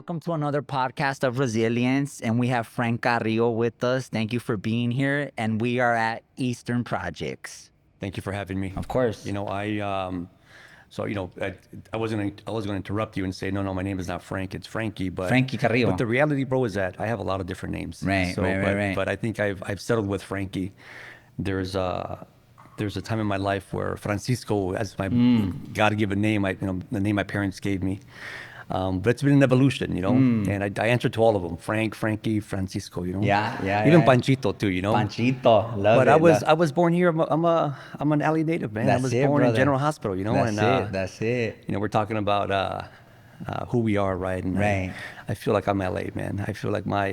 welcome to another podcast of resilience. And we have Franky Carrillo with us. Thank you for being here. And we are at Eastern Projects. Thank you for having me. Of course. You know, I was going to interrupt you and say, no, my name is not Frank, it's Franky. But Franky Carrillo. But the reality, bro, is that I have a lot of different names. Right. But I think I've settled with Franky. There's a time in my life where Francisco, as my God-given name, the name my parents gave me. But it's been an evolution, and I answer to all of them: Frank, Franky, Francisco, Yeah. even Panchito too, Panchito, love But it. I was born here. I'm an LA native, man. I was born brother. in General Hospital, That's it. We're talking about who we are, right? And Right. I feel like I'm LA, man. I feel like my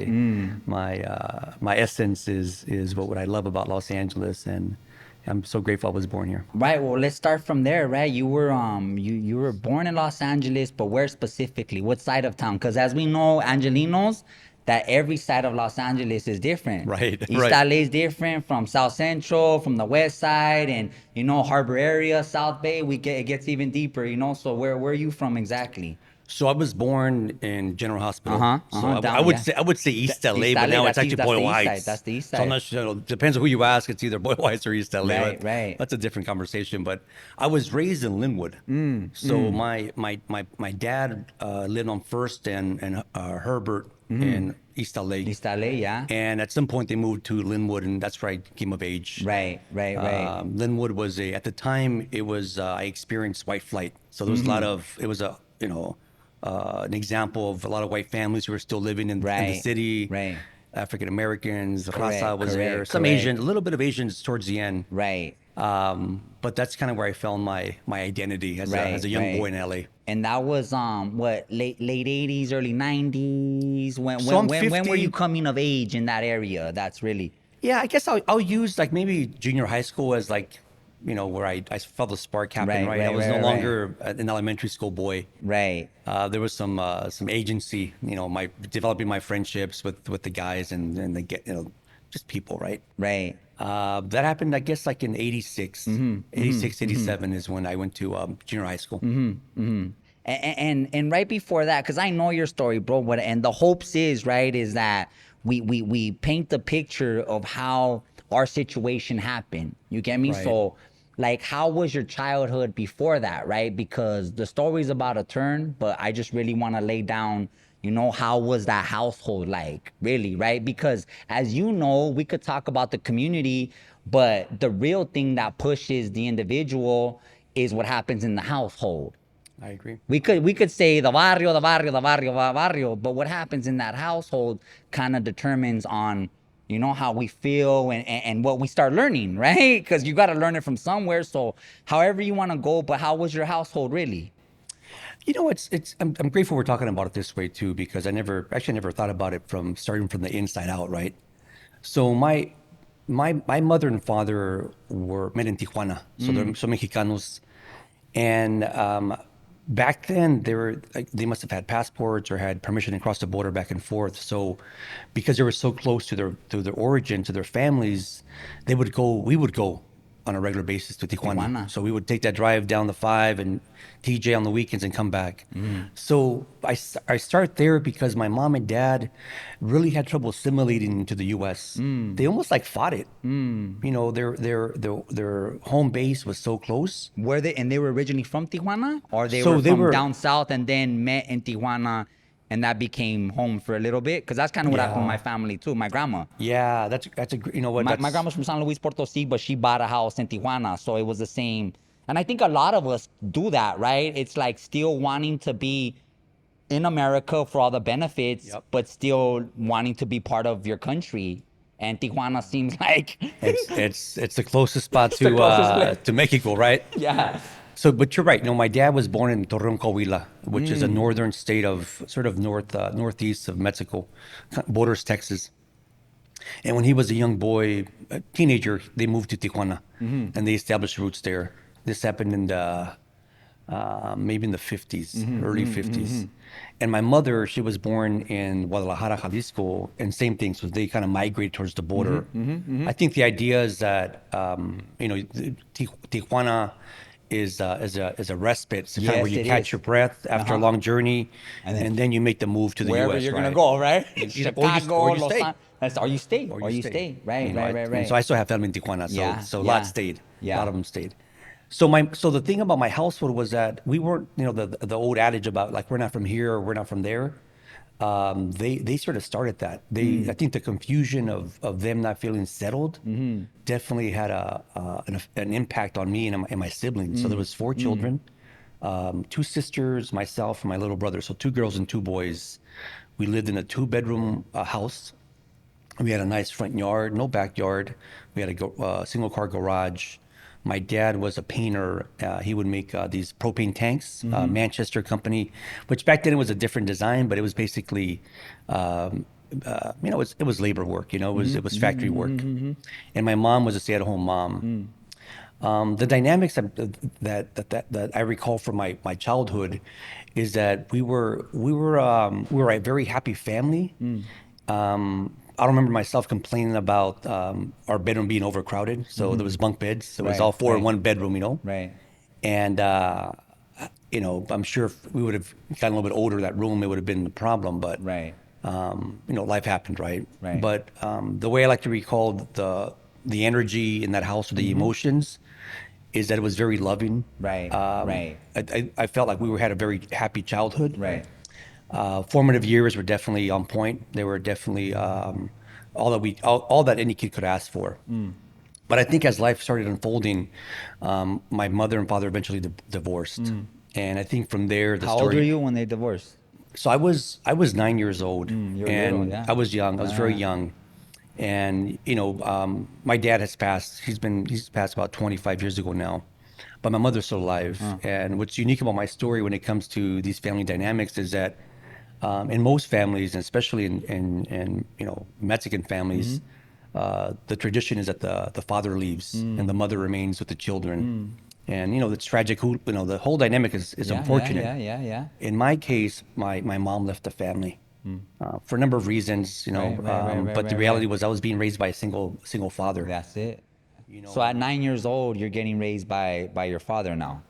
essence is what I love about Los Angeles, and I'm so grateful I was born here. Right. Well, let's start from there, right? You were you were born in Los Angeles, but where specifically? What side of town? Because as we know, Angelinos, that every side of Los Angeles is different. Right. East LA is different from South Central, from the West Side, and Harbor area, South Bay. It gets even deeper. So where are you from exactly? So I was born in General Hospital. So Down, I would say East LA, East but LA, now it's that's actually East- Boyle that's the East Heights. side, that's the East So I'm not sure. Depends on who you ask. It's either Boyle Heights or East LA. Right. That's a different conversation. But I was raised in Linwood. So my dad lived on First and Herbert in East LA. East LA, yeah. And at some point they moved to Linwood, and that's where I came of age. Right. Linwood was at the time it was I experienced white flight. So there was a lot of an example of a lot of white families who were still living in the city. Right. African Americans, Raza was there. Correct. Some Asian, a little bit of Asians towards the end. Right. But that's kind of where I found my identity as a young boy in LA. And that was what late 80s, early 90s. So when were you coming of age in that area? That's really. Yeah, I guess I'll use like maybe junior high school as like where I felt the spark happen, right? I was no longer an elementary school boy. Right. There was some agency, developing my friendships with the guys and the just people, right? Right. That happened, I guess, like in 86, 87 is when I went to junior high school. And right before that, because I know your story, bro. And the hopes is that we paint the picture of how our situation happened. You get me? Right. So, like, how was your childhood before that, right? Because the story's about a turn, but I just really want to lay down, how was that household like, really, right? Because as you know, we could talk about the community, but the real thing that pushes the individual is what happens in the household. I agree. We could say the barrio, but what happens in that household kind of determines on how we feel and what we start learning, right? Because you got to learn it from somewhere. So however you want to go, but how was your household really? I'm grateful we're talking about it this way too, because I never thought about it starting from the inside out, right? So my mother and father were met in Tijuana, so they're Mexicanos, and back then they must have had passports or had permission to cross the border back and forth. So because they were so close to their origin, to their families, we would go on a regular basis to Tijuana. So we would take that drive down the 5 and TJ on the weekends and come back. So I start there because my mom and dad really had trouble assimilating into the U.S. They almost like fought it. Their home base was so close. Were they? And they were originally from Tijuana, or they were from down south and then met in Tijuana, and that became home for a little bit? Because that's kind of what happened with my family too. My grandma. Yeah, that's My grandma's from San Luis Potosí, but she bought a house in Tijuana, so it was the same. And I think a lot of us do that, right? It's like still wanting to be in America for all the benefits, but still wanting to be part of your country. And Tijuana seems like it's the closest spot to Mexico, right? Yeah. So, but you're right. My dad was born in Torreon, Coahuila, which is a northern state of sort of northeast of Mexico, borders Texas. And when he was a young boy, a teenager, they moved to Tijuana, and they established roots there. This happened in the maybe in the 50s, early 50s. And my mother, she was born in Guadalajara, Jalisco, and same thing. So they kind of migrate towards the border. I think the idea is that Tijuana is a respite. It's kind of Yes, where you it catch is. your breath after a Uh-huh. long journey, And then and then you make the move to the wherever U.S. you're gonna Right? go, right? Or Chicago, you Los stay. Angeles, or you stay, Or or you you stay. stay. Right, right, right, And so I right. still have family in Tijuana, Yeah, so a lot yeah, stayed. A lot yeah. of them stayed. So the thing about my household was that we weren't, the old adage about like we're not from here or we're not from there. They sort of started that. I think the confusion of them not feeling settled definitely had an impact on me and my siblings. So there was four children, two sisters, myself, and my little brother. So two girls and two boys. We lived in a two-bedroom house. We had a nice front yard, no backyard. We had a single car garage. My dad was a painter. He would make these propane tanks, Manchester company, which back then it was a different design, but it was basically, it was labor work. It was factory work. And my mom was a stay-at-home mom. The dynamics that I recall from my childhood is that we were a very happy family. I don't remember myself complaining about our bedroom being overcrowded. So there was bunk beds. It was all Right, four in right, one bedroom. right. And I'm sure if we would have gotten a little bit older, that room, it would have been a problem. But Right. life happened, right? Right. But the way I like to recall the energy in that house, or the emotions, is that it was very loving. Right. Right. I felt like had a very happy childhood. Right. Formative years were definitely on point. They were definitely all that any kid could ask for. But I think as life started unfolding, my mother and father eventually divorced, and I think from there the How old were story. you when they divorced? So I was 9 years old, You were little, and yeah. I was young. I was very young, and my dad has passed. He's passed about 25 years ago now, but my mother's still alive. And what's unique about my story when it comes to these family dynamics is that in most families, and especially in Mexican families, the tradition is that the father leaves and the mother remains with the children. And it's tragic. The whole dynamic is Yeah, unfortunate. yeah, yeah, yeah, yeah. In my case, my mom left the family for a number of reasons, Right, right, right, right, but the right, reality right. was I was being raised by a single father. That's it. You So at know, 9 years old, you're getting raised by your father now.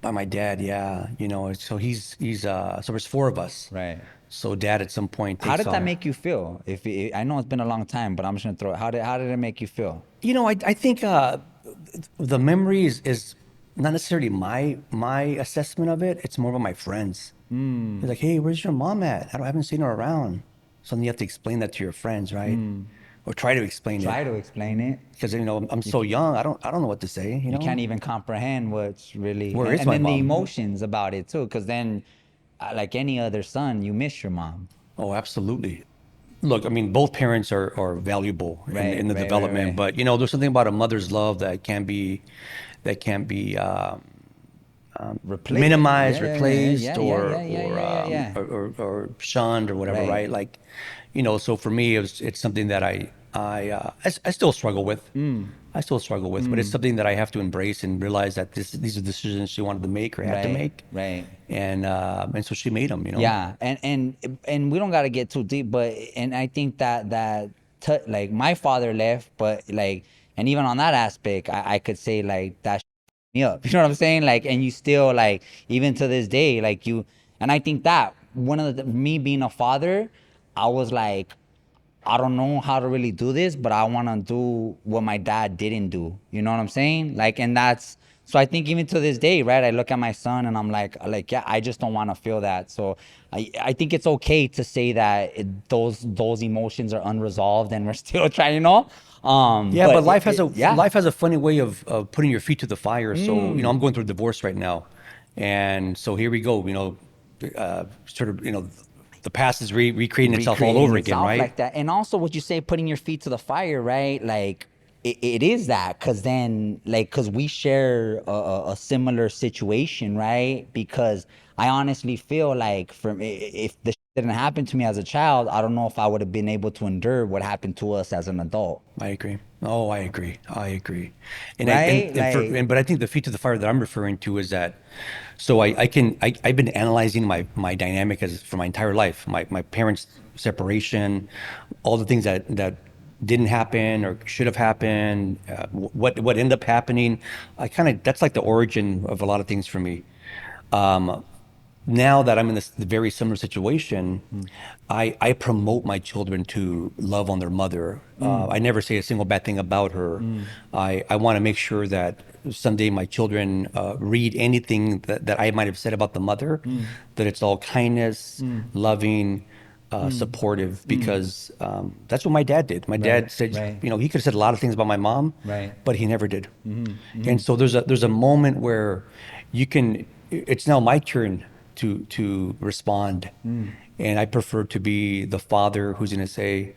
by my dad, yeah. So so there's four of us. Right. So dad at some point How takes did that on. make you feel? I know it's been a long time, but I'm just gonna throw it. How did it make you feel? I think the memory is not necessarily my assessment of it. It's more about my friends. They're like, "Hey, where's your mom at? I haven't seen her around." So then you have to explain that to your friends, right? Or try to explain it, Try to explain it. because I'm so young. I don't know what to say. You can't even comprehend what's really, Where is and my then the mom? emotions about it too, because then, like any other son, you miss your mom. Oh, absolutely. Look, I mean, both parents are valuable Right, in the right, right, development, right. but there's something about a mother's love that can't be Replace. minimized, Yeah, yeah, yeah, replaced, yeah, or yeah, yeah, or, yeah, yeah, um, yeah. or, or, or shunned or whatever, Right. right? Like, so for me, it's something that I still struggle with. I still struggle with, but it's something that I have to embrace and realize that these are decisions she wanted to make or had to Right. make, Right. and so she made them. Yeah, and we don't gotta get too deep, but and I think like my father left, but like, and even on that aspect, I could say like that me up. You know what I'm saying? Like, and you still like even to this day, like you, and I think that one of me being a father, I was like, I don't know how to really do this, but I want to do what my dad didn't do. You know what I'm saying? Like, and that's, so I think even to this day, right? I look at my son and I'm like, yeah, I just don't want to feel that. So I think it's okay to say that those emotions are unresolved and we're still trying, Yeah, but but life has a yeah, life has a funny way of putting your feet to the fire. So I'm going through a divorce right now, and so here we go. Sort of the past is recreating itself all recreating over again, itself right? like that. And also what you say, putting your feet to the fire, right? Like it is that, because then like, because we share a similar situation, right? Because I honestly feel like if the shit didn't happen to me as a child, I don't know if I would have been able to endure what happened to us as an adult, I agree. Oh, I agree. I agree. And I right? but I think the feet to the fire that I'm referring to is that. So I've been analyzing my dynamic as for my entire life. My parents' separation, all the things that didn't happen or should have happened, what ended up happening. That's like the origin of a lot of things for me. Um, Now that I'm in this very similar situation, I promote my children to love on their mother. I never say a single bad thing about her. I want to make sure that someday my children read anything that I might have said about the mother, that it's all kindness, loving, supportive, because that's what my dad did. My Right, dad said, right, you know, he could have said a lot of things about my mom, right. but he never did. And so there's a moment where you can. It's now my turn to respond, and I prefer to be the father who's going to say,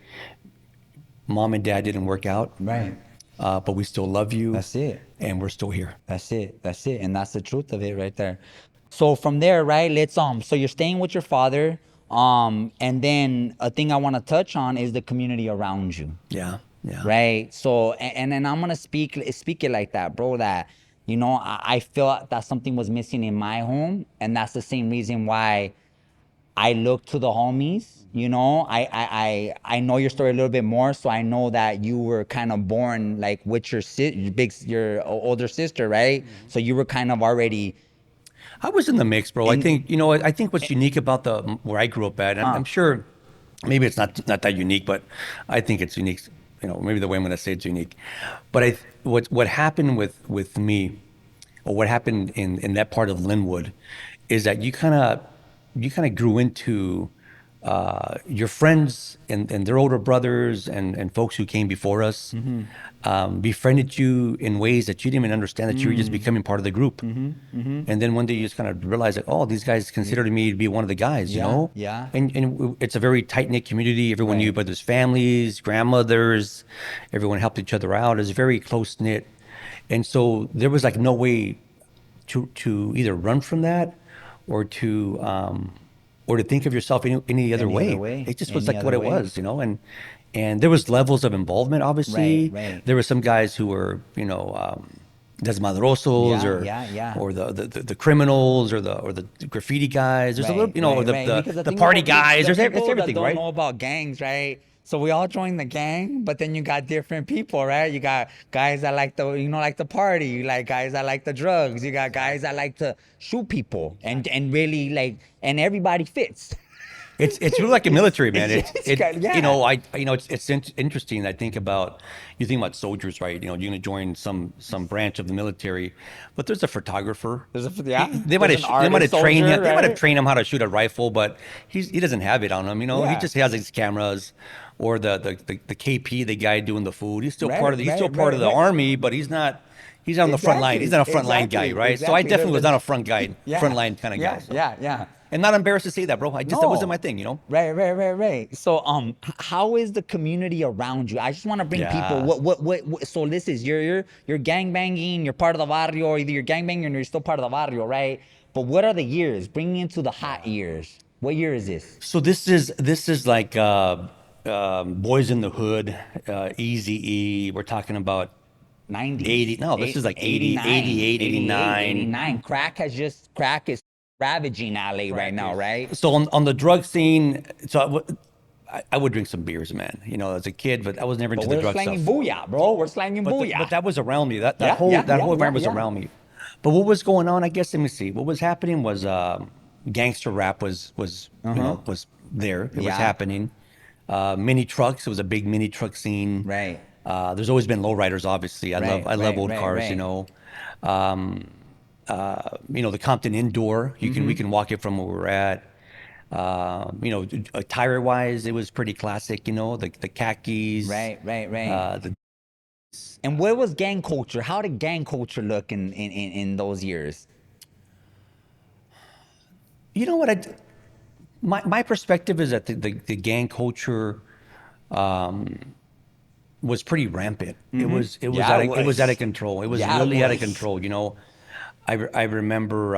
"Mom and Dad didn't work out, Right. but we still love you, That's it. and we're still here." That's it. That's it. And that's the truth of it right there. So from there, right, let's so you're staying with your father. And then a thing I want to touch on is the community around you. Yeah, yeah. Right. So and then I'm gonna speak it like that, bro, that I felt that something was missing in my home, and that's the same reason why I look to the homies. I know your story a little bit more, so I know that you were kind of born like with your older sister, right? So you were kind of already I was in the mix, bro. I in. think, you know, I think what's unique about the where I grew up at, and I'm sure maybe it's not that unique, but I think it's unique. You know, maybe the way I'm going to say it's unique. But what happened with me, or what happened in that part of Linwood, is that you kind of grew into your friends and their older brothers and folks who came before us befriended you in ways that you didn't even understand, that you were just becoming part of the group. And then one day you just kind of realize that, oh, these guys considered me to be one of the guys, you Yeah, know? yeah. And it's a very tight-knit community. Everyone knew Right. each other's families, grandmothers, everyone helped each other out. It's very close-knit. And so there was like no way to either run from that or to think of yourself any other Any other way. way? It just was Any like what other it way? was, you know. And there was levels of involvement. Right, Obviously, right. there were some guys who were, desmadrosos, Yeah, yeah, yeah. or the criminals, or the graffiti guys. There's a little, Right, or right, the right. the, Because the the thing party about guys. the It's people that everything, don't right? know about gangs, right? So we all join the gang, but then you got different people, right? You got guys that like like the party. You like guys that like the drugs. You got guys that like to shoot people, and really and everybody fits. It's really like a military, man. Yeah. It's interesting. You think about soldiers, right? You know, you're gonna join some branch of the military, but there's a photographer. Yeah. They might There's an have they might artist have trained soldier, him. They might have right? trained him how to shoot a rifle, but he doesn't have it on him. You know, he Yeah. just has his cameras, or the KP, the guy doing the food. Right, He's still right, part of right, the right. army, but he's not. He's on the front line. He's Exactly, not a front line guy, exactly, right? So I exactly. definitely was not a front Yeah, line kind of guy. yeah, So. yeah, yeah. And not embarrassed to say that, bro. That wasn't my thing, you know? Right, right, right, right. So, how is the community around you? I just want to bring people. Yeah. What? So this is you're gang banging. You're part of the barrio, or either you're gang banging or you're still part of the barrio, right? But what are the years? Bring me into the hot years. What year is this? So this is like Boys in the Hood, Easy E. We're talking about 80. 90s. No, this is like 80, 88, 89. 89. Crack is ravaging LA right now, right? So on the drug scene, I would drink some beers, man. You know, as a kid, but I was never But into the we're drug slanging stuff. booyah, bro. We're slanging booyah. But that was around me. That Yeah, whole yeah, that yeah, whole yeah, environment was yeah. around me. But what was going on? I guess, let me see. What was happening was gangster rap was was there. It was Yeah. happening. Mini trucks. It was a big mini truck scene. Right. There's always been lowriders, obviously. I Right, love right, old right, cars. right. The Compton Indoor. We Mm-hmm. can walk it from where we're at. Tire wise, it was pretty classic. The khakis. Right, right, right. The And where was gang culture? How did gang culture look in those years? You know what? My perspective is that the gang culture was pretty rampant. Yeah, It was out of control. It was Yeah, it really out of was. control. I remember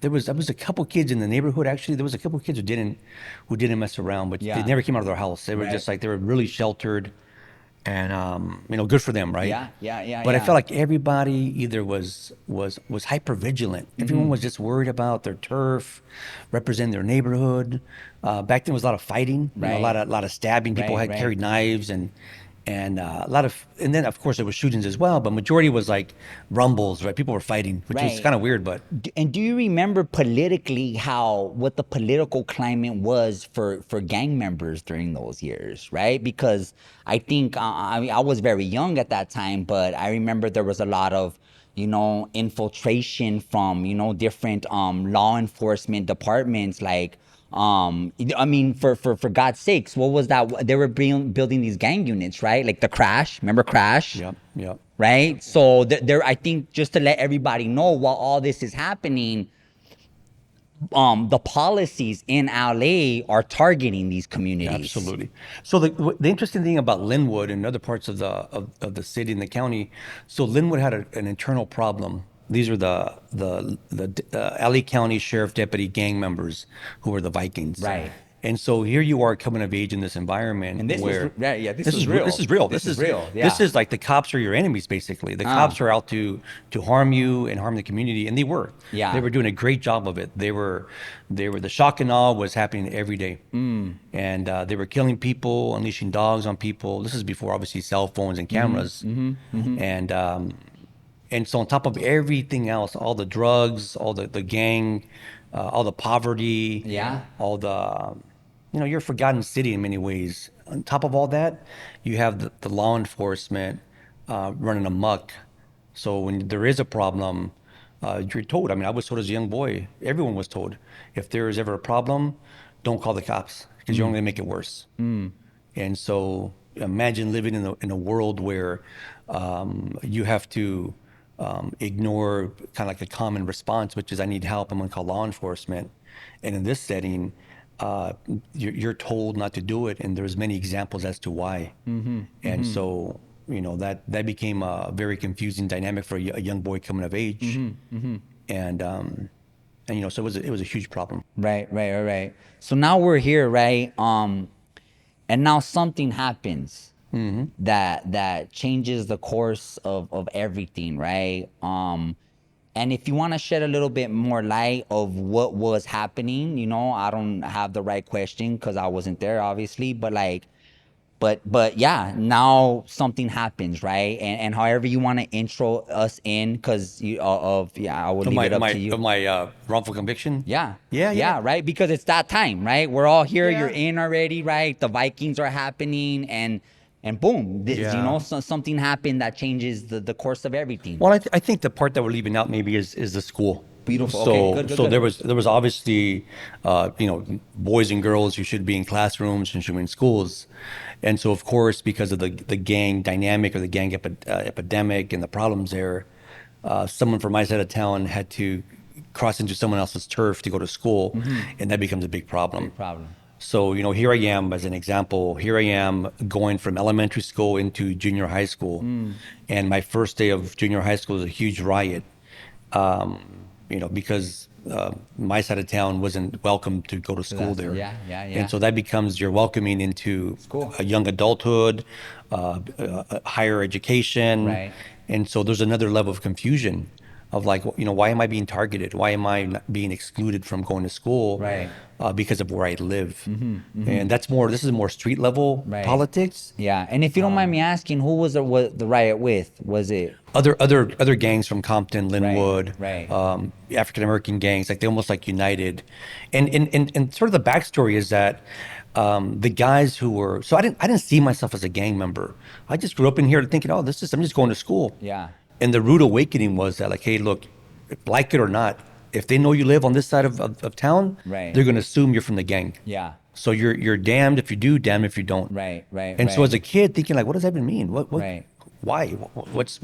there was a couple kids in the neighborhood. Actually, there was a couple kids who didn't mess around, but Yeah. they never came out of their house. They were Right. just like, they were really sheltered. and good for them, right? But I Yeah. felt like everybody either was hyper vigilant. Everyone was just worried about their turf, representing their neighborhood. Back then was a lot of fighting, a Right. lot of stabbing. People Right. had Right. carried knives and a lot of, and then of course there was shootings as well. But majority was like rumbles, right? People were fighting, which was Right. kind of weird, but. And do you remember politically what the political climate was for gang members during those years, right? Because I think I mean, I was very young at that time, but I remember there was a lot of infiltration from different law enforcement departments, like I mean, for God's sakes, what was that? They were building these gang units, right? Like the Crash, remember Crash? Yep, yep. Right? So there, I think, just to let everybody know, while all this is happening, the policies in LA are targeting these communities. Absolutely. So the interesting thing about Linwood and other parts of the city and the county, so Linwood had an internal problem. These are the LA County Sheriff Deputy gang members who were the Vikings. Right. And so here you are coming of age in this environment And this where was yeah, this this was is real. this is real. This is real. This Yeah. is like the cops are your enemies basically. The cops are out to harm you and harm the community, and they were. Yeah. They were doing a great job of it. They were the shock and awe was happening every day, and they were killing people, unleashing dogs on people. This is before obviously cell phones and cameras, and so on top of everything else, all the drugs, all the gang, all the poverty, Yeah. all the, you're a forgotten city in many ways. On top of all that, you have the law enforcement running amok. So when there is a problem, you're told. I mean, I was told as a young boy, everyone was told, if there is ever a problem, don't call the cops because you're only gonna make it worse. And so imagine living in a world where you have to ignore kind of like a common response, which is I need help. I'm going to call law enforcement. And in this setting, you're told not to do it, and there's many examples as to why. And so that became a very confusing dynamic for a young boy coming of age. And so it was a huge problem. Right. So now we're here, right? And now something happens that changes the course of everything, right? And if you want to shed a little bit more light of what was happening, I don't have the right question because I wasn't there, obviously, but like, but yeah, now something happens, right? And however you want to intro us in, because I will leave it up to you. Of my wrongful conviction. Yeah. Yeah. Right. Because it's that time, right? We're all here. Yeah. You're in already, right? The Vikings are happening, and boom, Yeah. something happened that changes the course of everything. Well, I think the part that we're leaving out maybe is the school. Beautiful. So Okay, good, so good. there was obviously boys and girls who should be in classrooms and should be in schools, and so of course because of the gang dynamic or the gang epidemic and the problems there, someone from my side of town had to cross into someone else's turf to go to school, and that becomes a big problem. Big problem. So, here I am, as an example, here I am going from elementary school into junior high school. And my first day of junior high school was a huge riot, because my side of town wasn't welcome to go to school there. Yeah. And so that becomes you're welcoming into School. a young adulthood, higher education. Right. And so there's another level of confusion of like, why am I being targeted? Why am I not being excluded from going to school? Right. Because of where I live. And this is more street level Right. politics. Yeah. And if you don't mind me asking, who was the riot with? Was it? Other gangs from Compton, Linwood, Right. African American gangs, like they almost like united. And sort of the backstory is that the guys who were, so I didn't see myself as a gang member. I just grew up in here thinking, I'm just going to school. Yeah. And the rude awakening was that like, hey, look, like it or not, if they know you live on this side of town, Right. they're going to assume you're from the gang. Yeah. So you're damned if you do, damned if you don't. Right. And so as a kid thinking like, what does that even mean? What Right. why? What's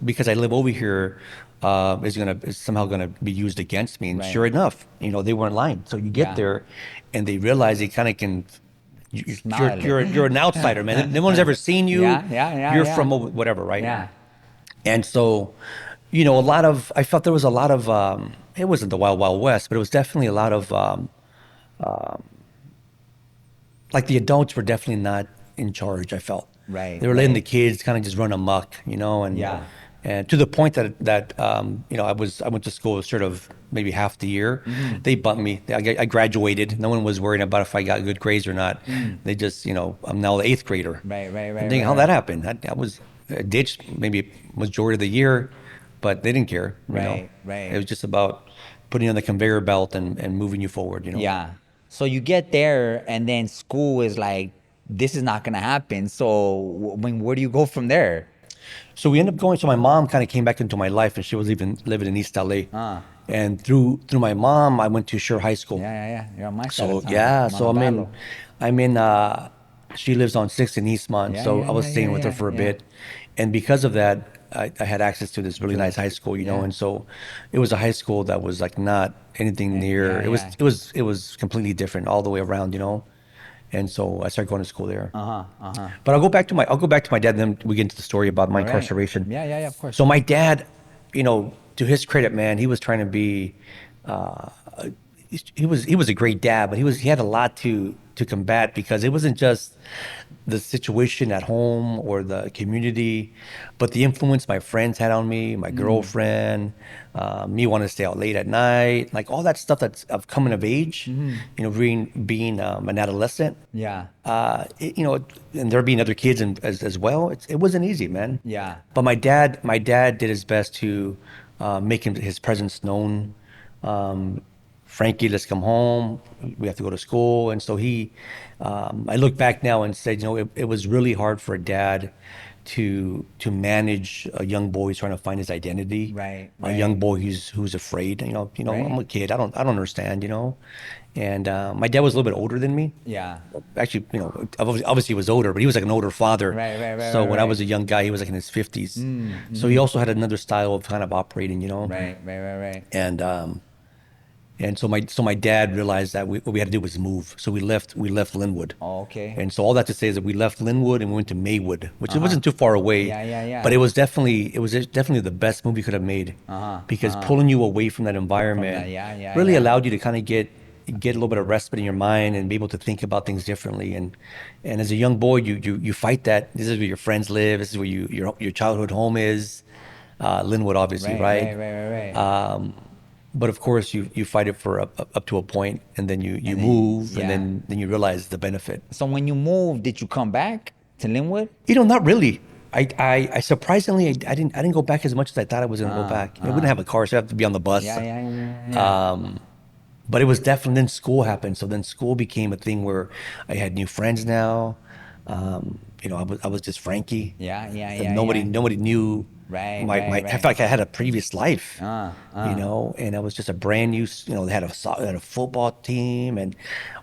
because I live over here is somehow gonna be used against me. And Right. sure enough, they weren't lying. So you get Yeah. there and they realize they kind of can Smile. you're an outsider, man. No one's ever seen you. Yeah, You're yeah. from whatever, right? Yeah. And so, I felt there was a lot of, it wasn't the Wild Wild West, but it was definitely a lot of, like the adults were definitely not in charge, I felt. Right, They were letting right. the kids kind of just run amok, you know, Yeah. and to the point that you know, I went to school sort of maybe half the year. They bumped me. I graduated. No one was worried about if I got good grades or not. They just, you know, I'm now the eighth grader. Right, right, I'm right, thinking right, how that right. happened. I was ditched maybe majority of the year, but they didn't care. You know, Right, it right. was just about putting you on the conveyor belt and moving you forward. You know. Yeah. So you get there, and then school is like, this is not gonna happen. So, I mean, where do you go from there? So we ended up going. So my mom kind of came back into my life, and she was even living in East LA. Ah. And through my mom, I went to Sure High School. Yeah, yeah, yeah. You're on my side of So town, yeah, so Montebello. I'm in. She lives on Sixth and Eastmont, Yeah, so yeah, I was yeah, staying yeah, with her yeah, for a yeah. bit, and because of that, I had access to this really To nice this, high school, you know, yeah, and so it was a high school that was like not anything near. yeah, yeah. It was completely different all the way around, you know, and so I started going to school there. Uh huh. Uh huh. But I'll go back to my dad, and then we get into the story about my All right. incarceration. Yeah, yeah, yeah. Of So course. my dad, you know, to his credit, man, he was trying to be, uh, he was a great dad, but he had a lot to combat because it wasn't just the situation at home or the community, but the influence my friends had on me, my girlfriend, me wanting to stay out late at night, like all that stuff that's of coming of age, you know, being an adolescent. Yeah. You know, and there being other kids as well. It wasn't easy, man. Yeah. But my dad did his best to make his presence known. Frankie, let's come home. We have to go to school. And so I look back now and said, you know, it was really hard for a dad to manage a young boy who's trying to find his identity, Right. a young Right. boy who's afraid. You know, I'm Right. a kid. I don't understand. You know, and my dad was a little bit older than me. Yeah. Actually, you know, obviously he was older, but he was like an older father. Right. Right. Right. So Right. when I was Right. a young guy, he was like in his 50s. So he also had another style of kind of operating, you know. Right. Right. Right. Right. And so my dad realized that what we had to do was move. So we left Linwood. Oh, okay. And so all that to say is that we left Linwood and we went to Maywood, which it Uh-huh. wasn't too far away, Yeah. Yeah. Yeah. but it was definitely the best move we could have made Uh-huh. because Uh-huh. pulling you away from that From environment that. Yeah. Yeah. really Yeah. allowed you to kind of get a little bit of respite in your mind and be able to think about things differently. And as a young boy, you fight that. This is where your friends live. This is where your childhood home is. Linwood, obviously, Right. right? Right. Right. Right. Right. But of course, you fight it for up to a point, and then you And then, move, and yeah. then you realize the benefit. So when you moved, did you come back to Linwood? You know, not really. I surprisingly I didn't go back as much as I thought I was going to go back. We didn't have a car, so I have to be on the bus. Yeah. Yeah. Yeah. Yeah. But it was definitely then school happened. So then school became a thing where I had new friends now. You know, I was just Frankie. Yeah. Yeah. And Yeah. nobody knew Right. my Right. I Right. felt like I had a previous life. Uh. You know, and I was just a brand new. You know, they had a football team and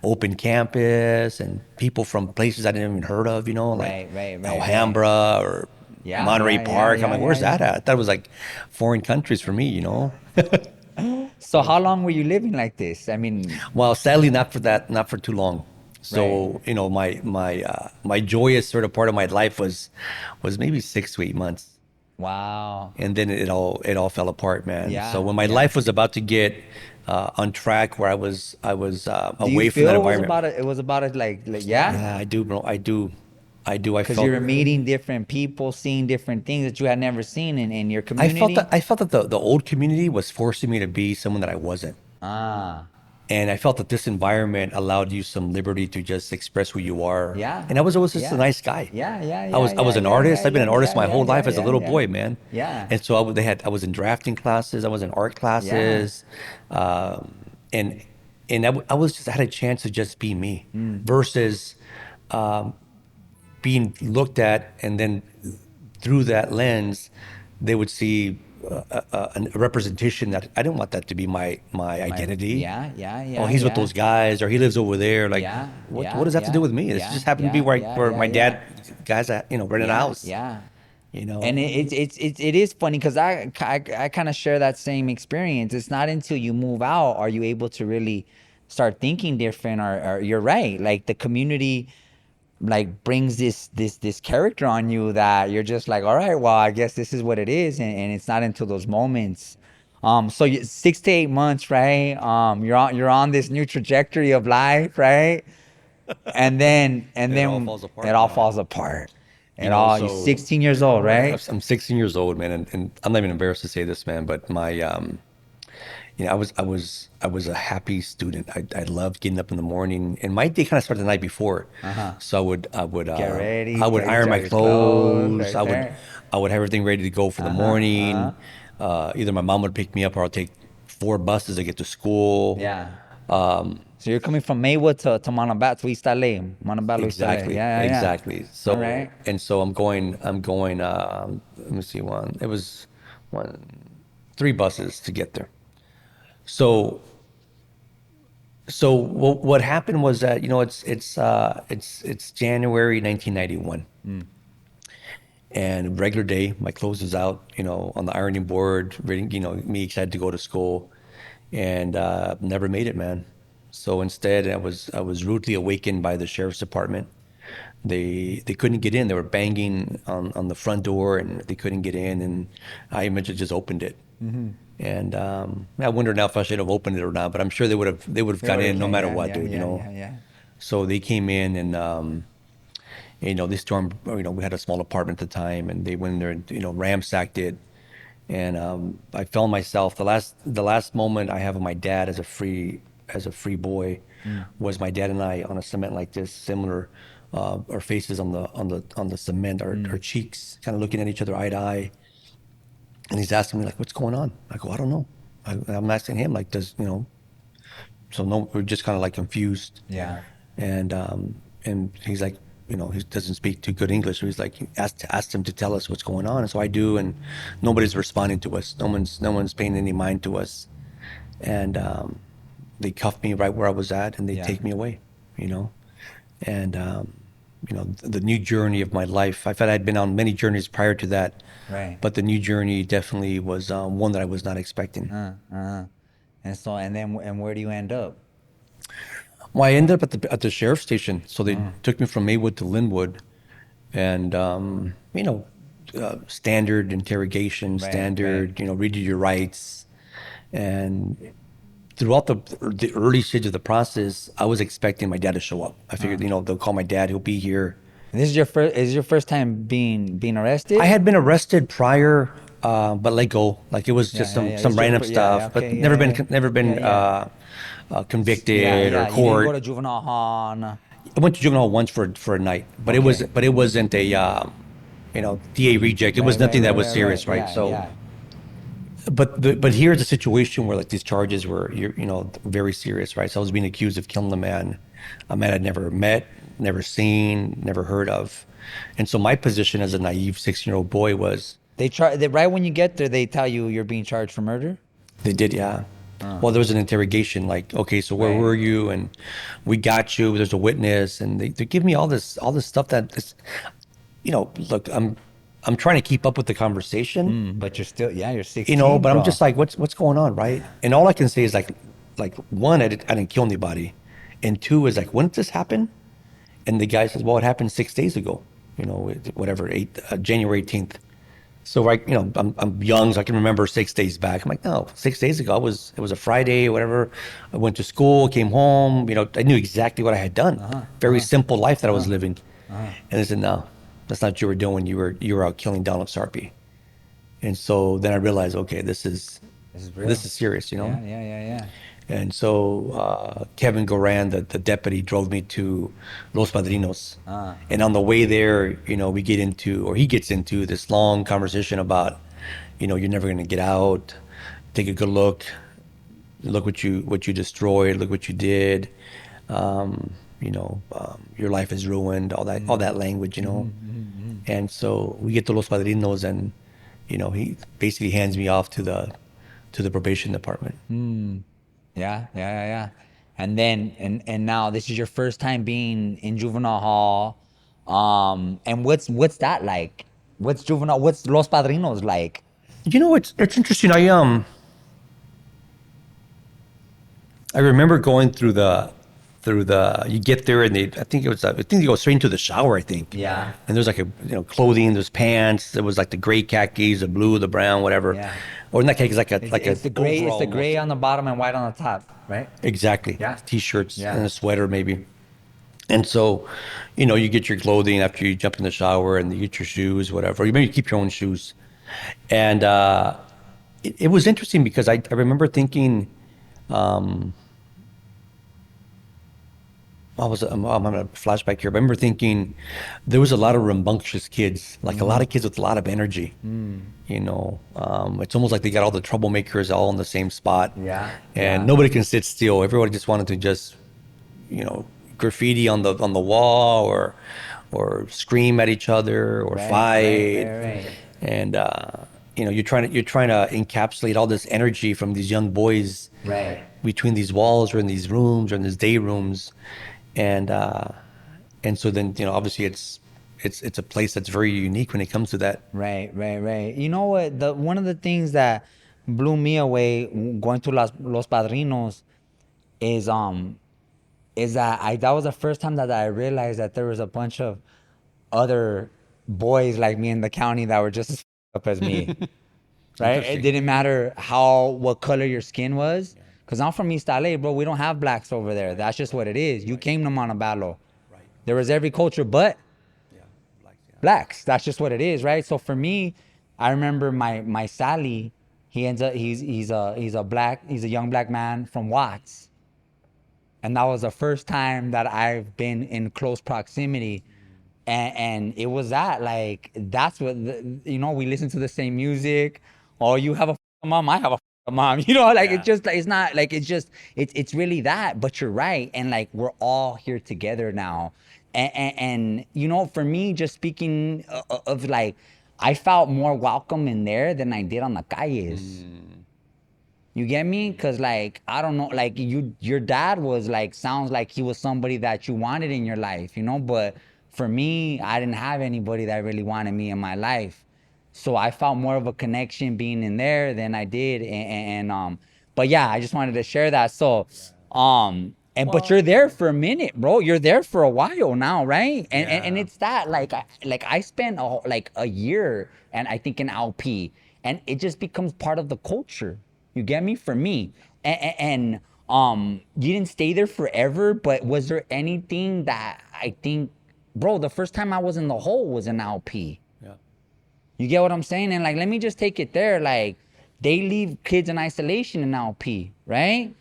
open campus and people from places I didn't even heard of. You know, like Right. Right. Right. Right. Alhambra or Yeah. Monterey Yeah. Yeah. Park. I'm Yeah. like, Yeah. where's that Yeah. at? That was like foreign countries for me. You know. So how long were you living like this? I mean, Well, sadly, not for too long. So, right. you know, my joyous sort of part of my life was maybe 6 to 8 months, Wow. and then it all fell apart, man. So Yeah. when my Yeah. life was about to get on track, where I was Do you away from that feel it was environment. about it? It was about it, like yeah, Yeah, I do, bro. I do. because you were meeting different people, seeing different things that you had never seen in your community. I felt that the old community was forcing me to be someone that I wasn't. Ah, And I felt that this environment allowed you some liberty to just express who you are. yeah. And I was always just a Yeah. nice guy. Yeah. Yeah. I Yeah. was Yeah. an Yeah. artist. Yeah. I've been an Yeah. artist Yeah. my Yeah. whole Yeah. life as a Yeah. little Yeah. boy, man. Yeah. And so I was in drafting classes. I was in art classes, um, and I was just I had a chance to just be me versus being looked at, and then through that lens, they would see a representation that I didn't want that to be my identity. Yeah. Yeah. Oh, Yeah. he's with Yeah. those guys, or he lives over there. Like, Yeah. Yeah. what does that have to do Yeah. with me? This Yeah. just happened to be Yeah. Yeah. where Yeah. my Yeah. dad, guys that rented a Yeah. house. Yeah. You know, And it is funny because I kind of share that same experience. It's not until you move out are you able to really start thinking different, or you're right. Like the community like brings this character on you that you're just like, all right, well, I guess this is what it is. And it's not until those moments. So 6 to 8 months, right? You're on this new trajectory of life, right? And then it all falls apart, it all man. falls apart. At all, you're 16 years old, right? I'm 16 years old, man, and I'm not even embarrassed to say this, man, but my I was a happy student. I loved getting up in the morning, and my day kind of started the night before. So Get ready, I would get iron my your clothes clothes. right there. I would have everything ready to go for the morning. Either my mom would pick me up, or I'll take 4 buses to get to school. Yeah. So you're coming from Maywood to Montebello, to East LA. Montebello, East LA. Exactly, Yeah, yeah, yeah. exactly. So, All right. and so I'm going, let me see, it was 3 buses to get there. So, what happened was that, it's January 1991, and regular day, my clothes was out, on the ironing board, ready, me excited to go to school, and never made it, man. So instead, I was rudely awakened by the sheriff's department. They couldn't get in. They were banging on the front door, and they couldn't get in. And I eventually just opened it. And I wonder now if I should have opened it or not. But I'm sure they would have got in no matter Yeah, what, yeah, dude. yeah, yeah, yeah. So they came in, and they stormed. We had a small apartment at the time, and they went in there and ransacked it. And I found myself the last moment I have of my dad as a free boy was my dad and I on a cement like this, similar, our faces on the cement, our cheeks kind of looking at each other eye to eye. And he's asking me like, "What's going on?" I go, "I don't know." I'm asking him like, so no, we're just kind of like confused. Yeah. And he's like, he doesn't speak too good English. So he's like, asked him to tell us what's going on. And so I do, and nobody's responding to us. No one's paying any mind to us. And they cuffed me right where I was at, and they Yeah. take me away. And the new journey of my life. I thought I'd been on many journeys prior to that, Right. but the new journey definitely was one that I was not expecting. And where do you end up? Well, I ended up at the sheriff's station. So they took me from Maywood to Linwood, and standard interrogation, Right, standard, read you your rights, and throughout the early stage of the process, I was expecting my dad to show up. I figured, they'll call my dad, he'll be here. This is your first. Is your first time being arrested? I had been arrested prior, but let go. Like it was just Yeah, yeah, yeah. some It's your random yeah, stuff, yeah, but okay, never yeah, been yeah. never been Yeah, convicted yeah, or you didn't court. go to juvenile hall. No. I went to juvenile once for a night, but Okay. it wasn't a DA reject. It was nothing that was serious, right? Yeah, So, yeah. but here's a situation where like these charges were very serious, right? So I was being accused of killing a man I'd never met, never seen, never heard of, and so my position as a naive 16-year-old boy was Right when you get there, they tell you you're being charged for murder. they did, yeah. Well, there was an interrogation, like, okay, so where Right. were you? And we got you. There's a witness, and they give me all this stuff that is, look, I'm trying to keep up with the conversation, But you're 16. but I'm bro. just like, what's going on, right? And all I can say is like one, I didn't kill anybody, and two is like, when did this happen? And the guy says, well, it happened 6 days ago, whatever, January 18th. So I'm young, so I can remember 6 days back. I'm like, no, 6 days ago, it was a Friday or whatever. I went to school, came home, I knew exactly what I had done. Very simple life that I was living. And they said, no, that's not what you were doing. You were out killing Donald Sarpy. And so then I realized, okay, this is real. this is serious, Yeah, yeah, yeah, yeah. And so Kevin Goran, the deputy, drove me to Los Padrinos. And on the way there, he gets into this long conversation about, you're never going to get out. Take a good look. Look what you destroyed. Look what you did. Your life is ruined. All that language, And so we get to Los Padrinos, and he basically hands me off to the probation department. Yeah, yeah, yeah, yeah. And then and now this is your first time being in juvenile hall. And what's that like? What's Los Padrinos like? It's interesting. I remember going through the you get there, and I think you go straight into the shower, I think. Yeah. And there's like clothing, there's pants, there was like the gray khakis, the blue, the brown, whatever. Yeah. Or not khakis, It's the gray. It's the gray on the bottom and white on the top, right? Exactly. Yeah. T-shirts Yeah. and a sweater maybe. And so, you get your clothing after you jump in the shower, and you get your shoes, whatever. You maybe keep your own shoes. And it was interesting because I remember thinking, I'm on a flashback here. I remember thinking there was a lot of rambunctious kids, like a lot of kids with a lot of energy. It's almost like they got all the troublemakers all in the same spot, Yeah, and yeah. nobody can sit still. Everybody just wanted to just, you know, graffiti on the wall, or scream at each other, or fight. Right. And you're trying to encapsulate all this energy from these young boys Right. between these walls, or in these rooms, or in these day rooms. And so then, obviously it's a place that's very unique when it comes to that. Right. You know what? The one of the things that blew me away going to Los Padrinos is that that was the first time that I realized that there was a bunch of other boys like me in the county that were just as up as me. Right? It Interesting. didn't matter what color your skin was. Cause I'm from East LA, bro. We don't have blacks over there. That's just what it is. You came to Montebello. Right. There was every culture but Yeah. Blacks, yeah. blacks. That's just what it is, right? So for me, I remember my Sally. He ends up he's a young black man from Watts, and that was the first time that I've been in close proximity. And it was like that's what we listen to the same music. Oh, you have a mom, I have a mom. Like Yeah. it's just it's not like it's really that. But you're right, and like we're all here together now. And for me, just speaking of like, I felt more welcome in there than I did on the calles. You get me? Cause like I don't know, like your dad was like sounds like he was somebody that you wanted in your life, but for me, I didn't have anybody that really wanted me in my life. So I felt more of a connection being in there than I did. But yeah, I just wanted to share that. So but you're there for a minute, bro. You're there for a while now, right? And Yeah. it's that like I spent a year, and I think in LP, and it just becomes part of the culture. You get me? For me. You didn't stay there forever, but was there anything that I think, bro, the first time I was in the hole was in LP. Yeah. You get what I'm saying? And like, let me just take it there. Like, they leave kids in isolation in LP, right?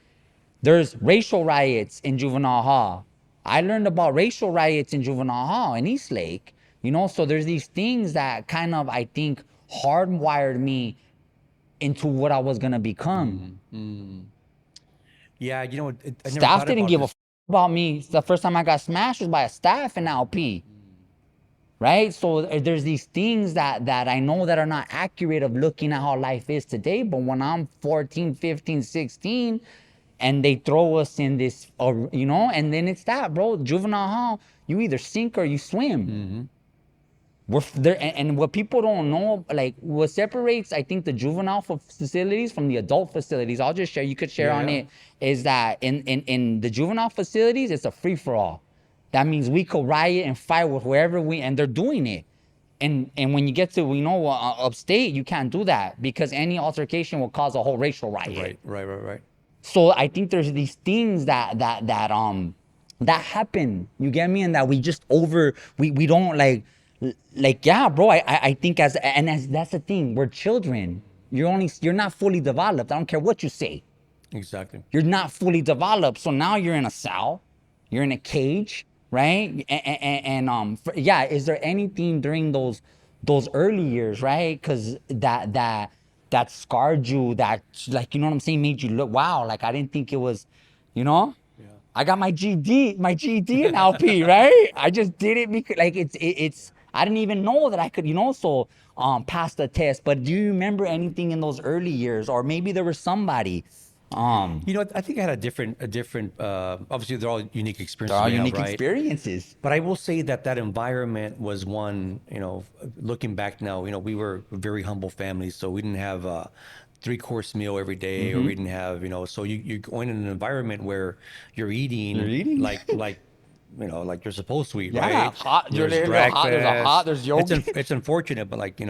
There's racial riots in Juvenile Hall. I learned about racial riots in Juvenile Hall in Eastlake. So there's these things that kind of, I think, hardwired me into what I was gonna become. Yeah. I never Staff thought didn't about give a this. about me. The first time I got smashed was by a staff in LP, right? So there's these things that I know that are not accurate of looking at how life is today. But when I'm 14, 15, 16, and they throw us in this, and then it's that, bro. Juvenile hall, you either sink or you swim. We're there, and what people don't know, like what separates, I think, the juvenile facilities from the adult facilities. I'll just share. You could share Yeah. on Yeah. it. Is that in the juvenile facilities, it's a free for all. That means we could riot and fight with whoever and they're doing it. And when you get to upstate, you can't do that because any altercation will cause a whole racial riot. Right. So I think there's these things that happen. You get me? And that we just we don't yeah, bro. I think as that's the thing. We're children. You're not fully developed. I don't care what you say. Exactly. You're not fully developed. So now you're in a cell. You're in a cage, right? Yeah. Is there anything during those early years, right? Because that scarred you, that, like, you know what I'm saying, made you look, wow, like I didn't think it was, you know. Yeah. I got my GED in LP, right? I just did it because like it's I didn't even know that I could, pass the test. But do you remember anything in those early years, or maybe there was somebody? I think I had a different. Obviously, they're all unique They're experiences all we have, unique right? experiences. But I will say that environment was one. Looking back now, we were a very humble family, so we didn't have a three-course meal every day, or we didn't have, so you're going in an environment where you're You're eating eating? like you're supposed to eat, Yeah, right? hot. You're There's a little hot. There's a hot. breakfast. There's It's yogurt. it's unfortunate, but like, in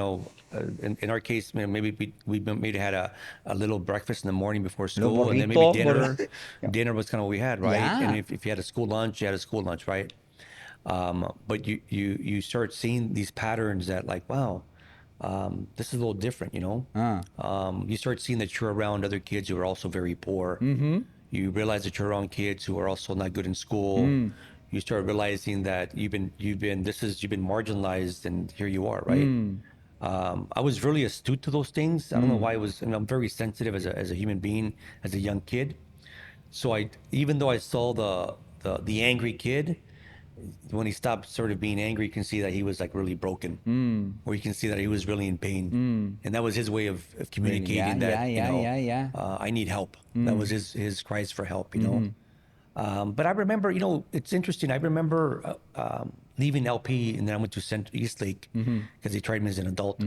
our case, maybe we maybe had a little breakfast in the morning before Little school, and then maybe burrito. dinner. Dinner was kind of what we had, right? And Yeah. if you had a school lunch, you had a school lunch, right? But you start seeing these patterns that like, wow, this is a little different, you know. You start seeing that you're around other kids who are also very poor. You realize that you're around kids who are also not good in school. You start realizing that you've been marginalized, and here you are, right? I was really astute to those things. I don't know why it was, and I'm very sensitive as a human being, as a young kid. So even though I saw the angry kid, when he stopped sort of being angry, you can see that he was like really broken, or you can see that he was really in pain, and that was his way of communicating that I need help. That was his cries for help, you know. But I remember, you know, it's interesting. I remember leaving LP, and then I went to East Lake because they tried me as an adult.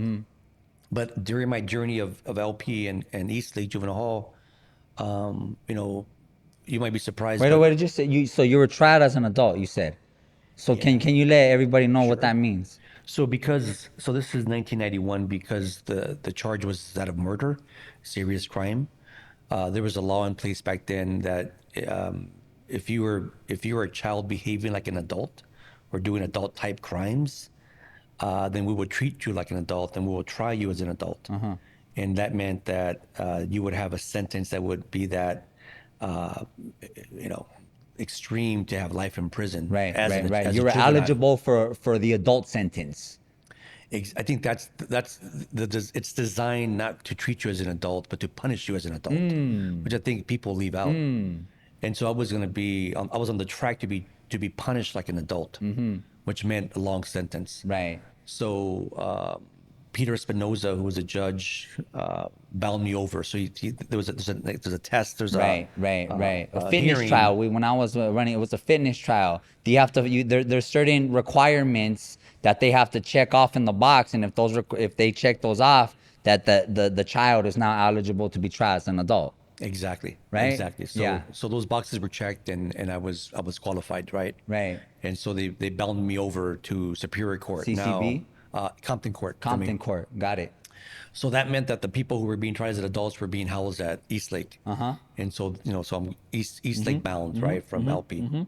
But during my journey of LP and East Lake Juvenile Hall, you know, you might be surprised. Wait, did you say you? So you were tried as an adult, you said. So can you let everybody know what that means? So this is 1991, because the charge was that of murder, serious crime. There was a law in place back then that if you were a child behaving like an adult or doing adult type crimes, then we would treat you like an adult and we will try you as an adult. And that meant that you would have a sentence that would be that, you know, extreme, to have life in prison. Right. As You a were juvenile. eligible for the adult sentence. I think it's designed not to treat you as an adult, but to punish you as an adult, which I think people leave out. And so I was on the track to be punished like an adult, which meant a long sentence. Right. So Peter Espinoza, who was a judge, bound me over. So there's a test. There's right. A fitness hearing. trial. When I was running, it was a fitness trial. Do you have to? There's certain requirements that they have to check off in the box, and if they check those off, that the child is now eligible to be tried as an adult. Exactly. Right. Exactly. So those boxes were checked, and I was qualified, right? Right. And so they bound me over to Superior Court. CCB? Compton Court. Compton Court. Got it. So that meant that the people who were being tried as adults were being housed at East Lake. And so, you know, so I'm East Lake bound, right, from LP.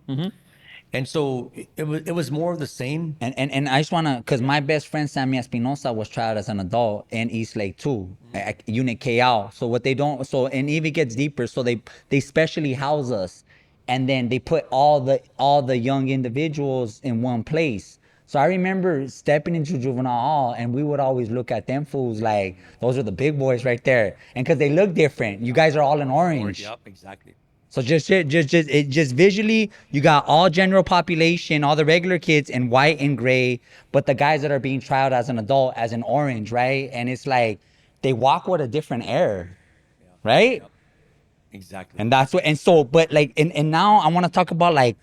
And so it was more of the same. And I just wanna, cause my best friend Sammy Espinosa was tried as an adult in East Lake too, at Unit KL. So what they don't, so and even gets deeper. So they specially house us, and then they put all the young individuals in one place. So I remember stepping into juvenile hall, and we would always look at them fools like, those are the big boys right there, and cause they look different. You guys are all in orange. Yep, exactly. So just visually, you got all general population, all the regular kids in white and gray, but the guys that are being tried as an adult as an orange, right? And it's like they walk with a different air, right? Yep. Exactly. And that's what. And so, but like, and now I want to talk about like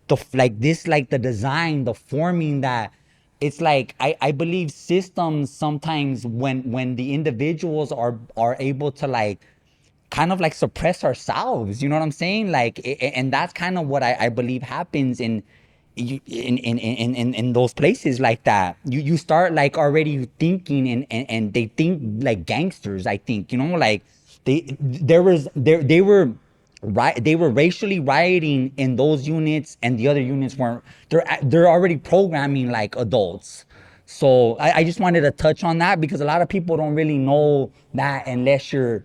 the design, the forming that. It's like I believe systems sometimes when the individuals are able to like kind of like suppress ourselves, you know what I'm saying? Like, and that's kind of what I believe happens in those places like that. You start like already thinking, and they think like gangsters. I think, you know, like they were racially rioting in those units, and the other units weren't. They're already programming like adults. So I just wanted to touch on that, because a lot of people don't really know that unless you're,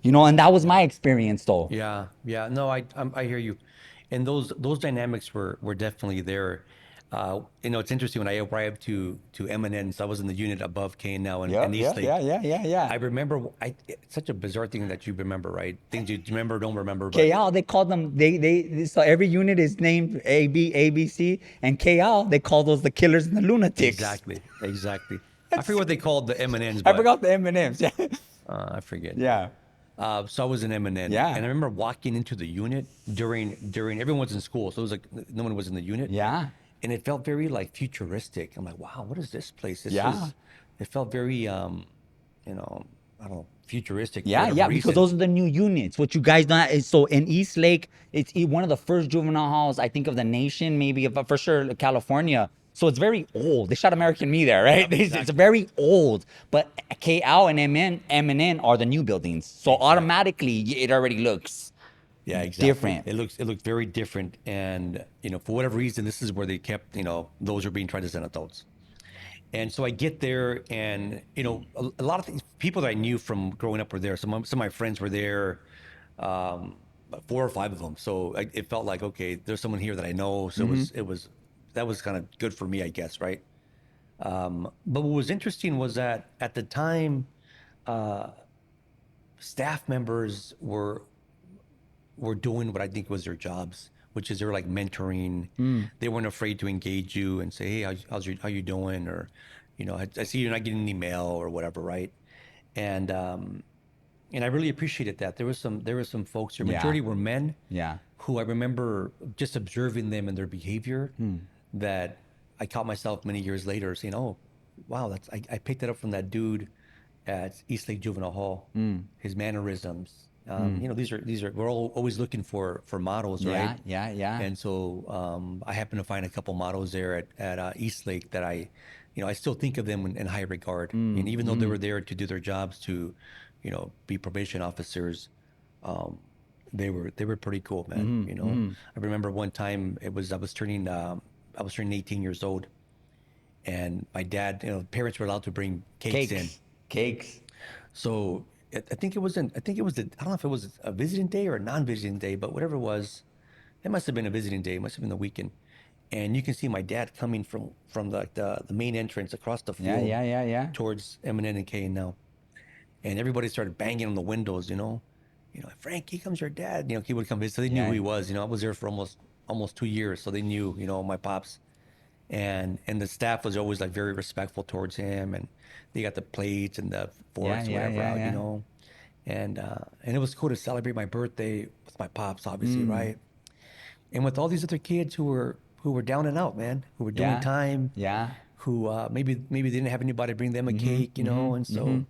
you know, and that was my experience though. Yeah. No, I hear you, and those dynamics were definitely there. You know, it's interesting, when I arrived to MNN, so I was in the unit above K now and East Lake. Yeah. I remember, it's such a bizarre thing that you remember, right? Things you remember or don't remember. But KL, they called them, so every unit is named ABC, and KL, they call those the killers and the lunatics. Exactly. I forget what they called the MNNs. I forgot the M&Ms. Yeah. I forget. Yeah. So I was in MNN. Yeah. And I remember walking into the unit during everyone was in school, so it was like no one was in the unit. Yeah. And it felt very like futuristic. I'm like, wow, what is this place? It felt very, you know, I don't know, futuristic. Yeah, because those are the new units. What you guys don't is, so in East Lake, it's one of the first juvenile halls, I think, of the nation, maybe for sure California. So it's very old. They shot American Me there, right? Yep, exactly. It's very old. But KL and MN are the new buildings. So automatically it already looks. Yeah, exactly. different. It looked very different, and for whatever reason, this is where they kept those who are being tried as adults. And so I get there, and a lot of people that I knew from growing up were there. Some of my friends were there, about 4 or 5 of them. So it felt like, okay, there's someone here that I know. So it was that was kind of good for me, I guess, right? But what was interesting was that at the time, staff members were doing what I think was their jobs, which is they're like mentoring. They weren't afraid to engage you and say, "Hey, how you doing?" Or, I see you're not getting an email or whatever, right? And and I really appreciated that. There were some folks. Your Yeah. majority were men, Yeah. who I remember just observing them and their behavior, that I caught myself many years later saying, "Oh, wow, I picked it up from that dude at Eastlake Juvenile Hall. His mannerisms. These are we're all always looking for models, right? Yeah. Yeah. Yeah. And so I happened to find a couple models there at Eastlake that I still think of them in high regard. And even though they were there to do their jobs, to be probation officers, um, they were pretty cool, man. I remember one time I was turning 18 years old, and my dad, parents were allowed to bring cakes in. Cakes. So I don't know if it was a visiting day or a non-visiting day, but whatever it was, it must have been a visiting day. It must have been the weekend. And you can see my dad coming from the main entrance across the Yeah. field Yeah. Yeah. Yeah. towards M&N and K now. And everybody started banging on the windows, Frank, here comes your dad. He would come visit. So they knew who Yeah. he was. I was there for almost 2 years, so they knew, my pops. And the staff was always like very respectful towards him, and they got the plates and the Yeah. forks, Yeah. whatever Yeah. out, Yeah. and it was cool to celebrate my birthday with my pops, obviously, right? And with all these other kids who were down and out, man, who were doing Yeah. time, Yeah. who maybe they didn't have anybody bring them a cake, and so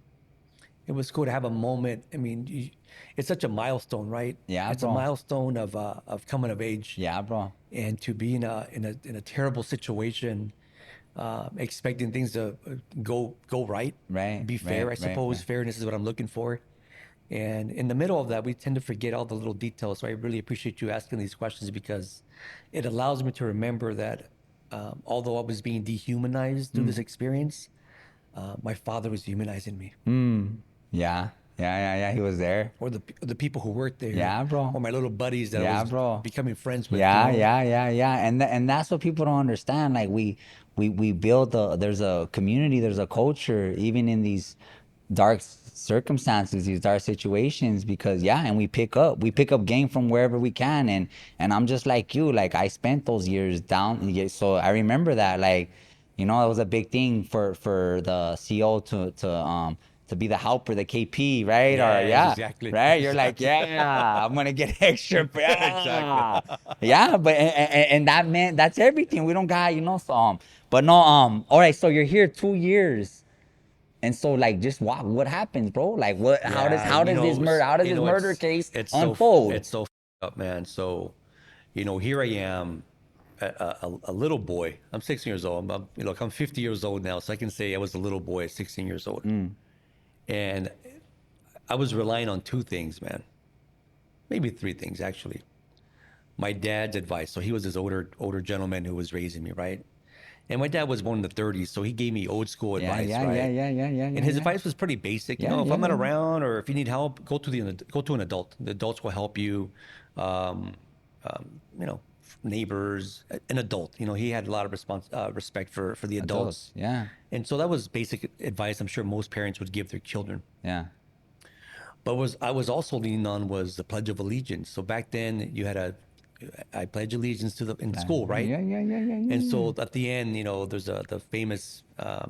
it was cool to have a moment. I mean, it's such a milestone, right? Yeah, It's a bro. milestone of coming of age, Yeah, bro. and to be in a terrible situation, expecting things to go right, Right. be fair. Right. I Right. suppose Right. fairness is what I'm looking for. And in the middle of that, we tend to forget all the little details. So I really appreciate you asking these questions, because it allows me to remember that, although I was being dehumanized through this experience, my father was humanizing me, Yeah. Yeah. Yeah. Yeah. He was there. or the people who worked there, Yeah, bro. or my little buddies that I Yeah, was bro. becoming friends with. Yeah, yeah, yeah, yeah. And that's what people don't understand. Like we build there's a community, there's a culture, even in these dark circumstances, these dark situations, because yeah, and we pick up game from wherever we can. And I'm just like you, like I spent those years down, yeah, so I remember that, like, it was a big thing for the CO to be the helper, the KP, right? Or Yes, yeah, exactly, right? You're like, exactly, yeah, I'm gonna get extra, exactly. yeah, yeah. But and that meant that's everything. We don't got, so but no, all right. So you're here 2 years, and so like, just what happens, bro? Like, what? How does Yeah, how does this murder how does this murder case it's so unfold? it's so up, man. So, here I am, a little boy. I'm 16 years old. I'm 50 years old now, so I can say I was a little boy at 16 years old, and I was relying on two things, man. Maybe three things, actually. My dad's advice. So he was this older gentleman who was raising me, right? And my dad was born in the 30s, so he gave me old school Yeah, advice, yeah, yeah, right? yeah, yeah, yeah, And yeah, his yeah, advice was pretty basic. yeah, If yeah, I'm not yeah. around, or if you need help, go to an adult. The adults will help you. Um, Neighbors, an adult. He had a lot of respect for the adults, Adults, yeah, and so that was basic advice. I'm sure most parents would give their children. yeah. But I was also leaning on was the Pledge of Allegiance. So back then you had I pledge allegiance to in school, right? Yeah, yeah, yeah, yeah, And yeah, so at the end, there's the famous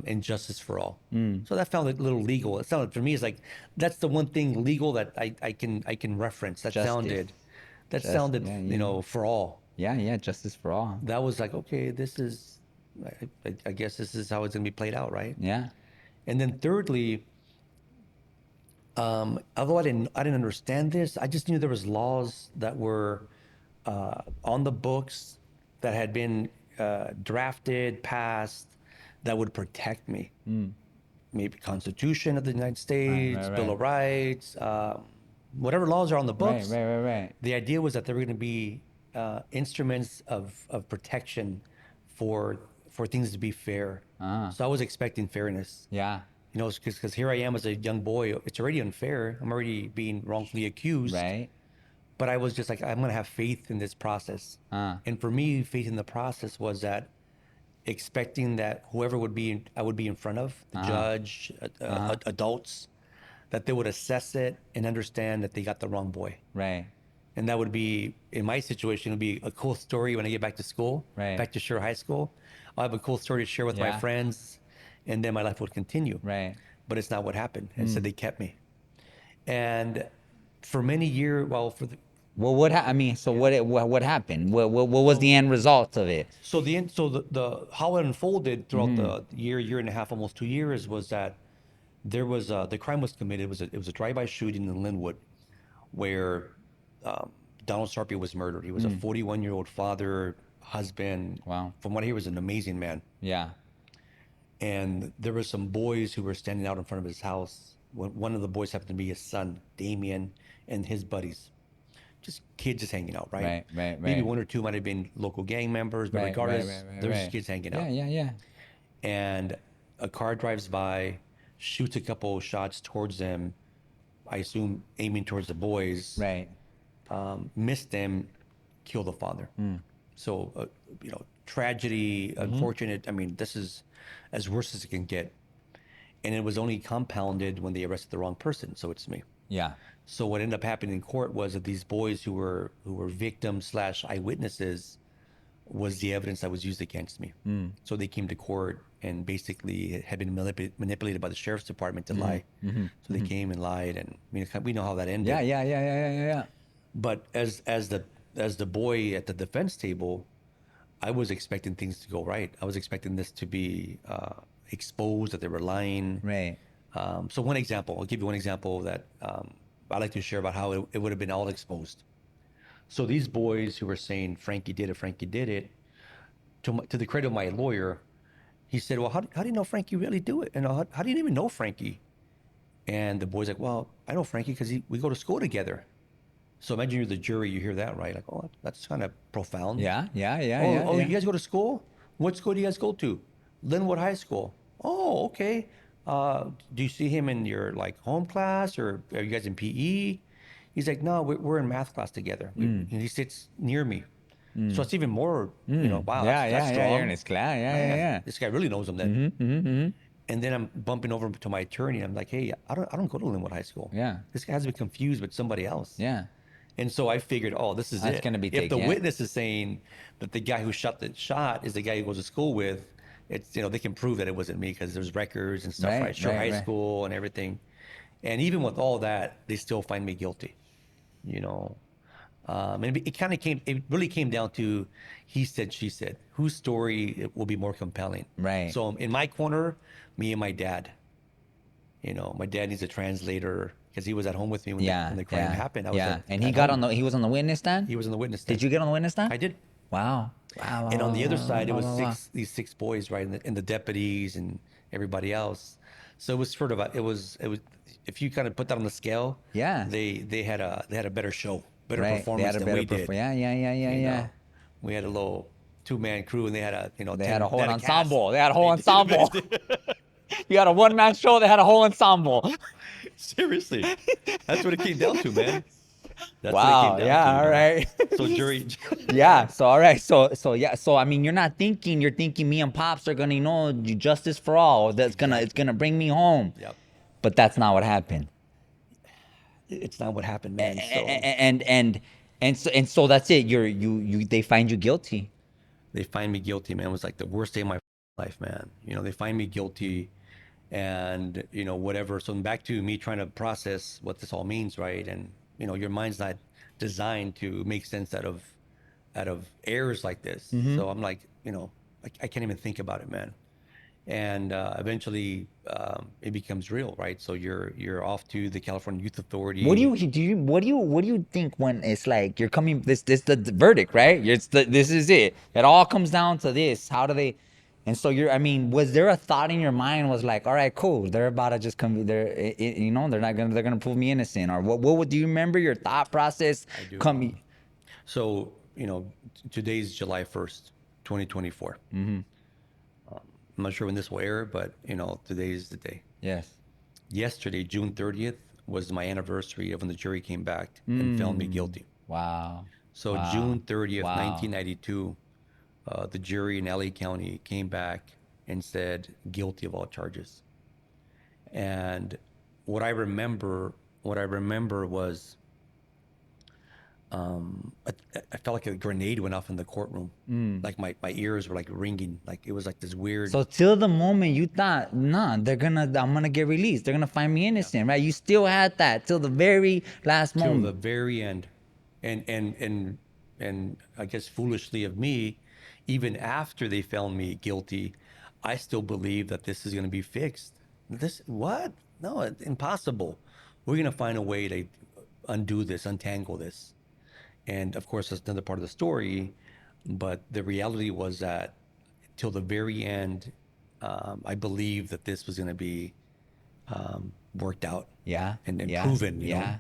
injustice for all. yeah. So that felt a little legal. It sounded for me, it's like that's the one thing legal that I can reference. That Justice, sounded that just sounded yeah, yeah, for all. yeah, yeah. Justice for all. That was like, okay, this is I guess this is how it's gonna be played out, right? Yeah, And then thirdly, although I didn't understand this, I just knew there was laws that were on the books that had been drafted, passed, that would protect me. Maybe Constitution of the United right, right, States, Bill right. of Rights, whatever laws are on the Right, books. right, right, right. The idea was that there were going to be instruments of protection for things to be fair. Uh, So I was expecting fairness. yeah, You know, because here I am as a young boy. It's already unfair. I'm already being wrongfully accused. right. But I was just like, I'm going to have faith in this process. Uh, And for me, faith in the process was that expecting that whoever I would be in front of, the uh-huh, judge, uh-huh, adults, that they would assess it and understand that they got the wrong boy. right, And that would be, in my situation, it would be a cool story when I get back to school, right. back to Sure High School. I'll have a cool story to share with my Yeah, friends, and then my life would continue. right. But it's not what happened. And so Mm. they kept me. And for many years, well, Well, I mean, so what happened? What was the so end result of it? the how it unfolded throughout Mm-hmm. the year and a half, almost 2 years, was that there was the crime was committed. It was a drive-by shooting in Linwood, where um, Donald Sarpy was murdered. He was a 41-year-old father, husband. Wow. From what I hear, was an amazing man. Yeah. And there were some boys who were standing out in front of his house. One of the boys happened to be his son, Damien, and his buddies. Just kids just hanging out, right? Right, right, Maybe right. one or two might have been local gang members, but Right, right, regardless, right, right, they're just right. kids hanging Yeah, out. yeah, yeah. And a car drives by, shoots a couple shots towards them, I assume aiming towards the boys, Right. missed them, killed the father. Mm. So, you know, tragedy, unfortunate. I mean, this is as worse as it can get. And it was only compounded when they arrested the wrong person. So it's me. Yeah. So what ended up happening in court was that these boys who were victims slash eyewitnesses was the evidence that was used against me. Mm. So they came to court and basically had been manipulated by the sheriff's department to lie. Mm-hmm. So they came and lied, and we know how that ended. Yeah, yeah, yeah, yeah, yeah, yeah. But as the boy at the defense table, I was expecting things to go right. I was expecting this to be exposed, that they were lying. Right. So one example, I'll give you one example that I like to share about how it would have been all exposed. So these boys who were saying Franky did it, to the credit of my lawyer, he said, well, how do you know Franky really do it? And how do you even know Franky? And the boy's like, well, I know Franky because we go to school together. So imagine you're the jury, you hear that, right? Like, oh, that's kind of profound. Yeah, yeah, yeah, Oh, yeah, oh, yeah. you guys go to school? What school do you guys go to? Linwood High School. Oh, okay. Do you see him in your like home class, or are you guys in PE? He's like, no, we're in math class together. And he sits near me. So it's even more, you know, wow, Yeah, that's yeah, yeah. strong. You're in his class. Yeah, yeah, yeah. This guy really knows him then. Mm-hmm, mm-hmm, mm-hmm. And then I'm bumping over to my attorney. I'm like, hey, I don't go to Linwood High School. Yeah. This guy has to be confused with somebody else. Yeah. And so I figured, oh, this is That's it. gonna be If taken, the yeah. witness is saying that the guy who shot the shot is the guy who goes to school with, it's, you know, they can prove that it wasn't me because there's records and stuff, Right, right? Sure, right, high right. school and everything. And even with all that, they still find me guilty, you know. And it really came down to he said, she said, whose story will be more compelling. Right. So in my corner, me and my dad. You know, my dad needs a translator because he was at home with me when, Yeah. the crime Yeah. happened. I was Yeah. And he at got home. he was on the witness stand? He was on the witness stand. Did you get on the witness stand? I did. Wow. Wow. Wow. And on the other side, it was wow, wow. these six boys, right, and the deputies and everybody else. So it was sort of it was if you kind of put that on the scale, Yeah. they had a better show, better Right. They performance had a than better we did. Yeah, yeah, yeah, yeah, you yeah. know. We had a little 2-man crew, and they had a They had a whole cast. ensemble. They had a whole They did. ensemble. You had a one-man show. They had a whole ensemble. Seriously, that's what it came down to, man. That's Wow. what it came down Yeah. to, All you know. right. So jury. Yeah. So all right. So yeah. So I mean, you're not thinking. You're thinking me and pops are gonna, you know, do justice for all. That's gonna it's gonna bring me home. Yep. But that's not what happened. It's not what happened, man. So And so that's it. They find you guilty. they find me guilty, man. It was like the worst day of my life, man. You know, they find me guilty, and you know, whatever. So back to me trying to process what this all means, right? And you know, your mind's not designed to make sense out of errors like this. So I'm like, you know, I can't even think about it, man. And eventually, it becomes real, right? So you're off to the California Youth Authority. What do you think when it's like you're coming this the verdict, right? This is it. It all comes down to this. How do they And so I mean, was there a thought in your mind was like, all right, cool, they're about to just come, you know, they're gonna prove me innocent, or do you remember your thought process? I do. Coming, So, today's July 1st, 2024. I'm not sure when this will air, but today's the day. yes. Yesterday, June 30th, was my anniversary of when the jury came back and found me guilty. Wow. So Wow. June 30th, Wow. 1992, the jury in LA County came back and said guilty of all charges. And what I remember was I felt like a grenade went off in the courtroom. Like my ears were like ringing. Like it was like this weird. So till the moment you thought, nah, I'm gonna get released. They're gonna find me innocent, right? You still had that till the very last Till moment. the very end. And I guess foolishly of me, even after they found me guilty, I still believe that this is going to be fixed. This, what? No, impossible. We're going to find a way to undo this, untangle this. And of course, that's another part of the story. But the reality was that till the very end, I believed that this was going to be worked out. Yeah. And yeah, proven, yeah.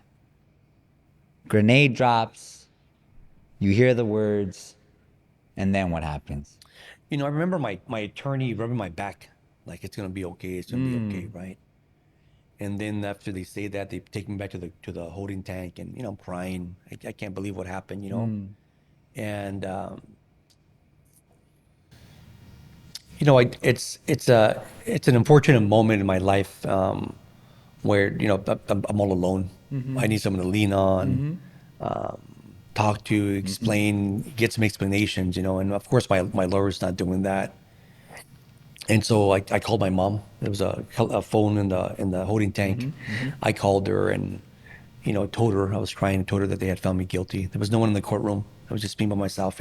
Grenade drops. You hear the words, and then what happens? I remember my attorney rubbing my back, like it's gonna be okay, it's gonna be okay, right? And then after they say that, they take me back to the holding tank, and I'm crying. I can't believe what happened, And it's an unfortunate moment in my life where I'm all alone. I need someone to lean on, talk to, explain, get some explanations, and of course my lawyer's not doing that. And so I called my mom. There was a phone in the holding tank. I called her and told her I was crying, told her that they had found me guilty. There was no one in the courtroom. I was just me by myself,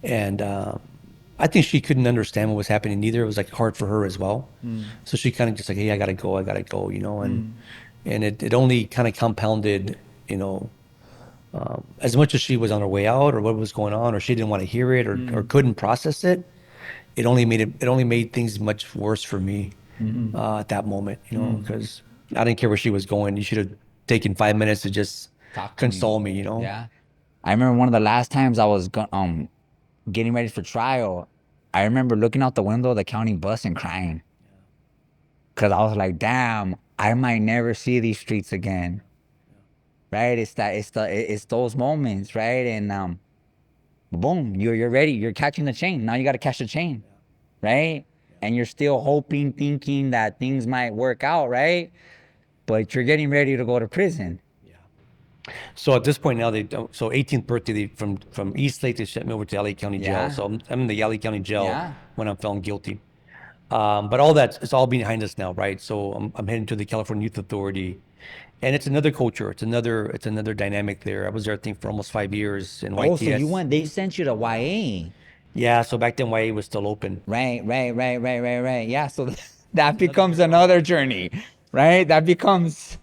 And I think she couldn't understand what was happening either. It was like hard for her as well. So she kind of just like, hey, I gotta go, and it only kind of compounded, as much as she was on her way out or what was going on, or she didn't want to hear it or couldn't process it. It only made things much worse for me at that moment, because I didn't care where she was going. You should have taken 5 minutes to just console me, Yeah. I remember one of the last times I was getting ready for trial. I remember looking out the window of the county bus and crying. Cause I was like, damn, I might never see these streets again. Right? It's those moments, right? And boom, you're ready. You're catching the chain. Now you got to catch the chain, right? And you're still hoping, thinking that things might work out, right? But you're getting ready to go to prison. So at this point now, 18th birthday, from East Lake, they sent me over to LA County Jail. Yeah. So I'm in the LA County Jail Yeah. when I'm found guilty. But all it's all behind us now, right? So I'm heading to the California Youth Authority, and it's another culture. It's another dynamic there. I was there, I think, for almost 5 years in YTS. Oh, so you went? They sent you to YA. Yeah. So back then, YA was still open. Right. Yeah. So that becomes another journey, right? That becomes,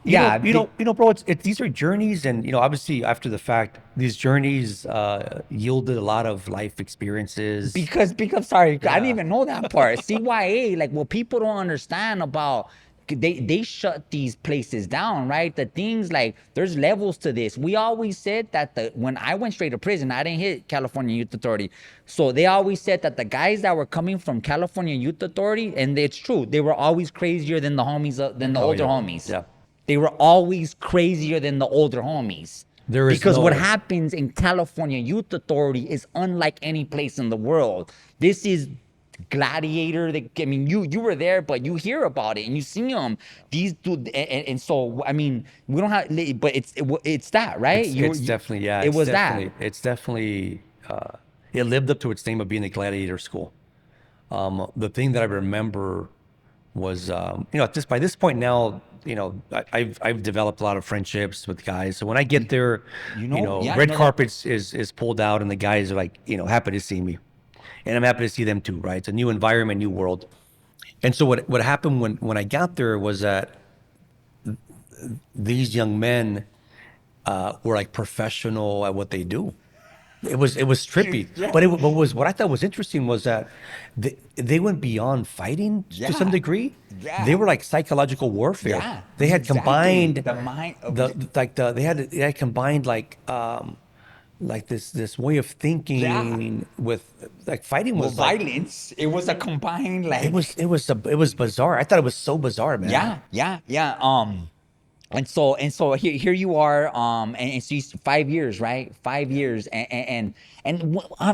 yeah. Bro, these are journeys, and obviously after the fact, these journeys yielded a lot of life experiences. Because sorry, I didn't even know that part. CYA, like what people don't understand about, they shut these places down, right? The things like there's levels to this. We always said that when I went straight to prison, I didn't hit California Youth Authority. So they always said that the guys that were coming from California Youth Authority, and it's true, they were always crazier than the homies, than the older homies. Yeah. They were always crazier than the older homies. Because what happens in California Youth Authority is unlike any place in the world. This is Gladiator. I mean, you were there, but you hear about it and you see them. These dude, and so I mean, we don't have, but it's that, right? It's definitely, yeah. It was definitely, that. It's definitely it lived up to its name of being a gladiator school. The thing that I remember was by this point now, I've developed a lot of friendships with guys. So when I get there, red carpets is pulled out, and the guys are like, happy to see me, and I'm happy to see them too, right? It's a new environment, new world. And so what happened when I got there was that these young men were like professional at what they do. it was trippy. Yeah. But what I thought was interesting was that they went beyond fighting to some Yeah. degree. They Yeah. were like psychological warfare. Yeah, They had exactly. combined The mind of they had combined like this way of yeah. thinking with like fighting Well, was like violence. It was a combined it was bizarre. I thought it was so bizarre, man. yeah, yeah, yeah. And so here you are, and so 5 years, right? 5 years, I'm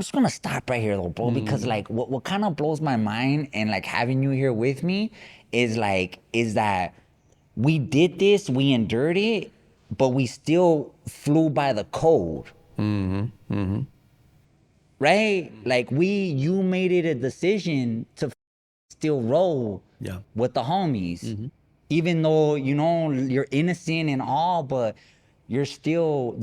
just gonna stop right here though, bro, because like what kind of blows my mind and like having you here with me is that we did this, we endured it, but we still flew by the code. Right? Like you made it a decision to still roll Yeah. with the homies, even though you're innocent and all, but there's still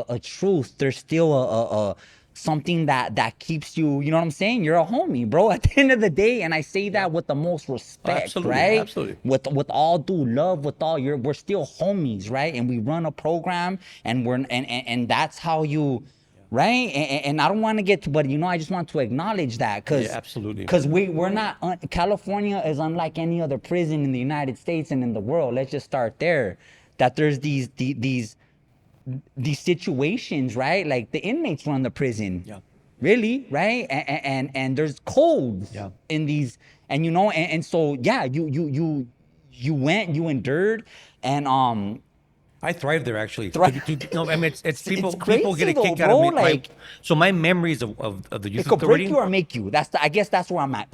a truth. There's still a something that keeps you. You know what I'm saying? You're a homie, bro. At the end of the day, and I say that with the most respect, Absolutely, right? absolutely. With all due love, we're still homies, right? And we run a program, and and that's how you. Right, and I don't want to get to, but I just want to acknowledge that Yeah, because absolutely. we're not California is unlike any other prison in the United States and in the world. Let's just start there. That there's these situations, right? Like the inmates run the prison, Yeah. really, right? And there's codes Yeah. in these, and so yeah, you went, you endured, and I thrive there actually. No, I mean it's people it's people get crazy a though, kick out bro. of me. Like So my memories of the youth it could break authority. you or make you. I guess that's where I'm at.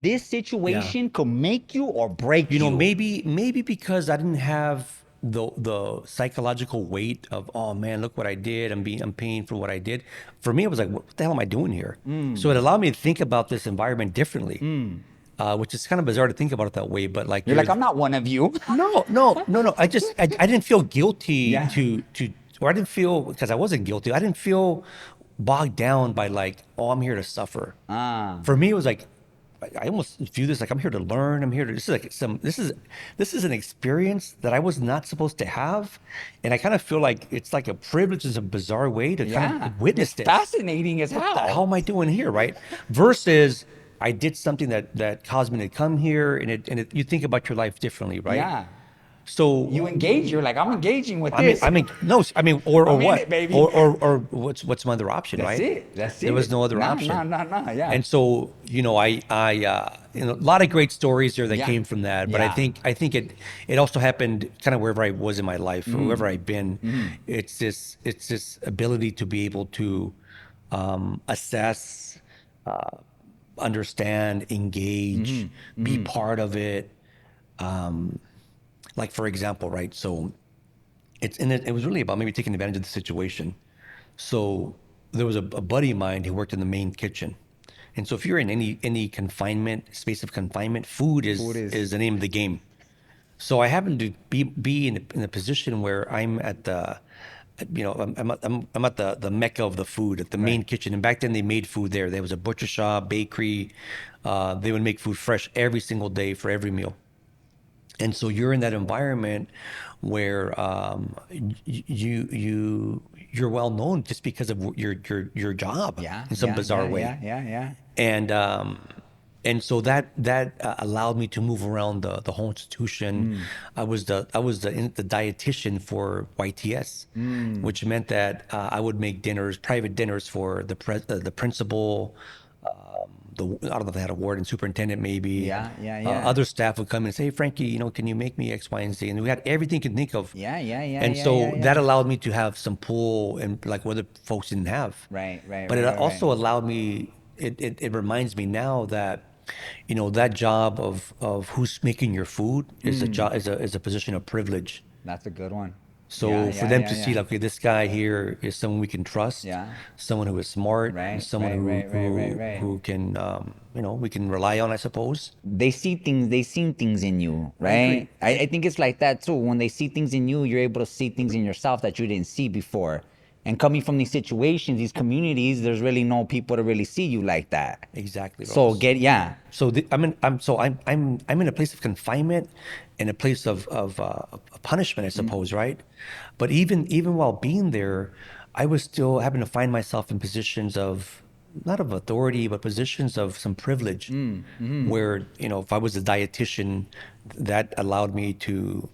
This situation could make you or break you. Maybe because I didn't have the psychological weight of, oh man, look what I did. I'm paying for what I did. For me, it was like, what the hell am I doing here? So it allowed me to think about this environment differently, which is kind of bizarre to think about it that way. But like You're like, I'm not one of you. no. I didn't feel guilty Yeah. or I didn't feel because I wasn't guilty. I didn't feel bogged down by like, oh, I'm here to suffer. For me, it was like, I almost view this like I'm here to learn. I'm here to. This is an experience that I was not supposed to have, and I kind of feel like it's like a privilege, is a bizarre way to kind Yeah. of witness It's this. fascinating as What the hell hell. am I doing here, right? Versus I did something that caused me to come here, and you think about your life differently, right? Yeah. So You engage. You're like, I'm engaging with I mean, this. no, I mean, or I'm in what, it, baby. or what's my other option, That's right? it. That's it. There was no other Nah, option. nah. Yeah. And so, a lot of great stories there that Yeah. came from that. But I Yeah. think it also happened kind of wherever I was in my life, wherever I've been. It's this ability to be able to assess, understand, engage, be part of it. Like for example, right? So it was really about maybe taking advantage of the situation. So there was a buddy of mine who worked in the main kitchen. And so if you're in any confinement, space of confinement, food is the name of the game. So I happened to be in a position where I'm at the, I'm at the mecca of the food, at the main kitchen. And back then they made food there. There was a butcher shop, bakery. They would make food fresh every single day for every meal. And so you're in that environment where you're well known just because of your job Yeah. in some bizarre way. Yeah. And so that allowed me to move around the whole institution. I was the dietitian for YTS, which meant that I would make private dinners for the principal. I don't know if they had a warden, superintendent, maybe. Yeah. Other staff would come and say, hey, Frankie, can you make X, Y, and Z? And we had everything you can think of. Yeah. And so that allowed me to have some pull and like what other folks didn't have. Right. But it also allowed me, it reminds me now that, that job of who's making your food is a job, is a position of privilege. That's a good one. So for them to see like, okay, this guy here is someone we can trust, someone who is smart, Right, someone right. who can, we can rely on, I suppose. They see things. They seen things in you, right? I think it's like that too. When they see things in you, you're able to see things in yourself that you didn't see before. And coming from these situations, these communities, there's really no people to really see you like that. Exactly. So So I'm in a place of confinement, in a place of punishment, I suppose, right? But even while being there, I was still having to find myself in positions of not of authority, but positions of some privilege, where if I was a dietitian, that allowed me to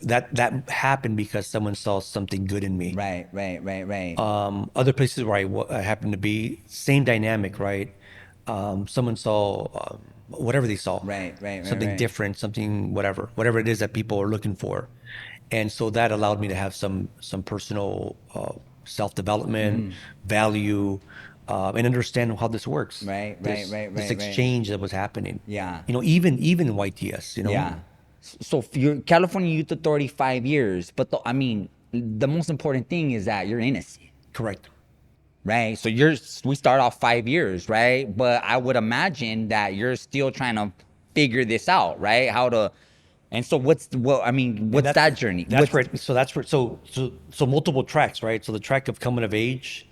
that happened because someone saw something good in me. Right. Other places where I happened to be, same dynamic, right? Someone saw whatever they saw, something Right. different, something whatever it is that people are looking for, and so that allowed me to have some personal self development, value, and understand how this works. This Right. exchange that was happening. Yeah. Even in YTS, Yeah. So your California Youth Authority 5 years, but I mean, the most important thing is that you're innocent, Correct. right? So we start off 5 years, right? But I would imagine that you're still trying to figure this out, right? How to, and so And what's that journey? that's where so multiple tracks, right? So the track of coming of age,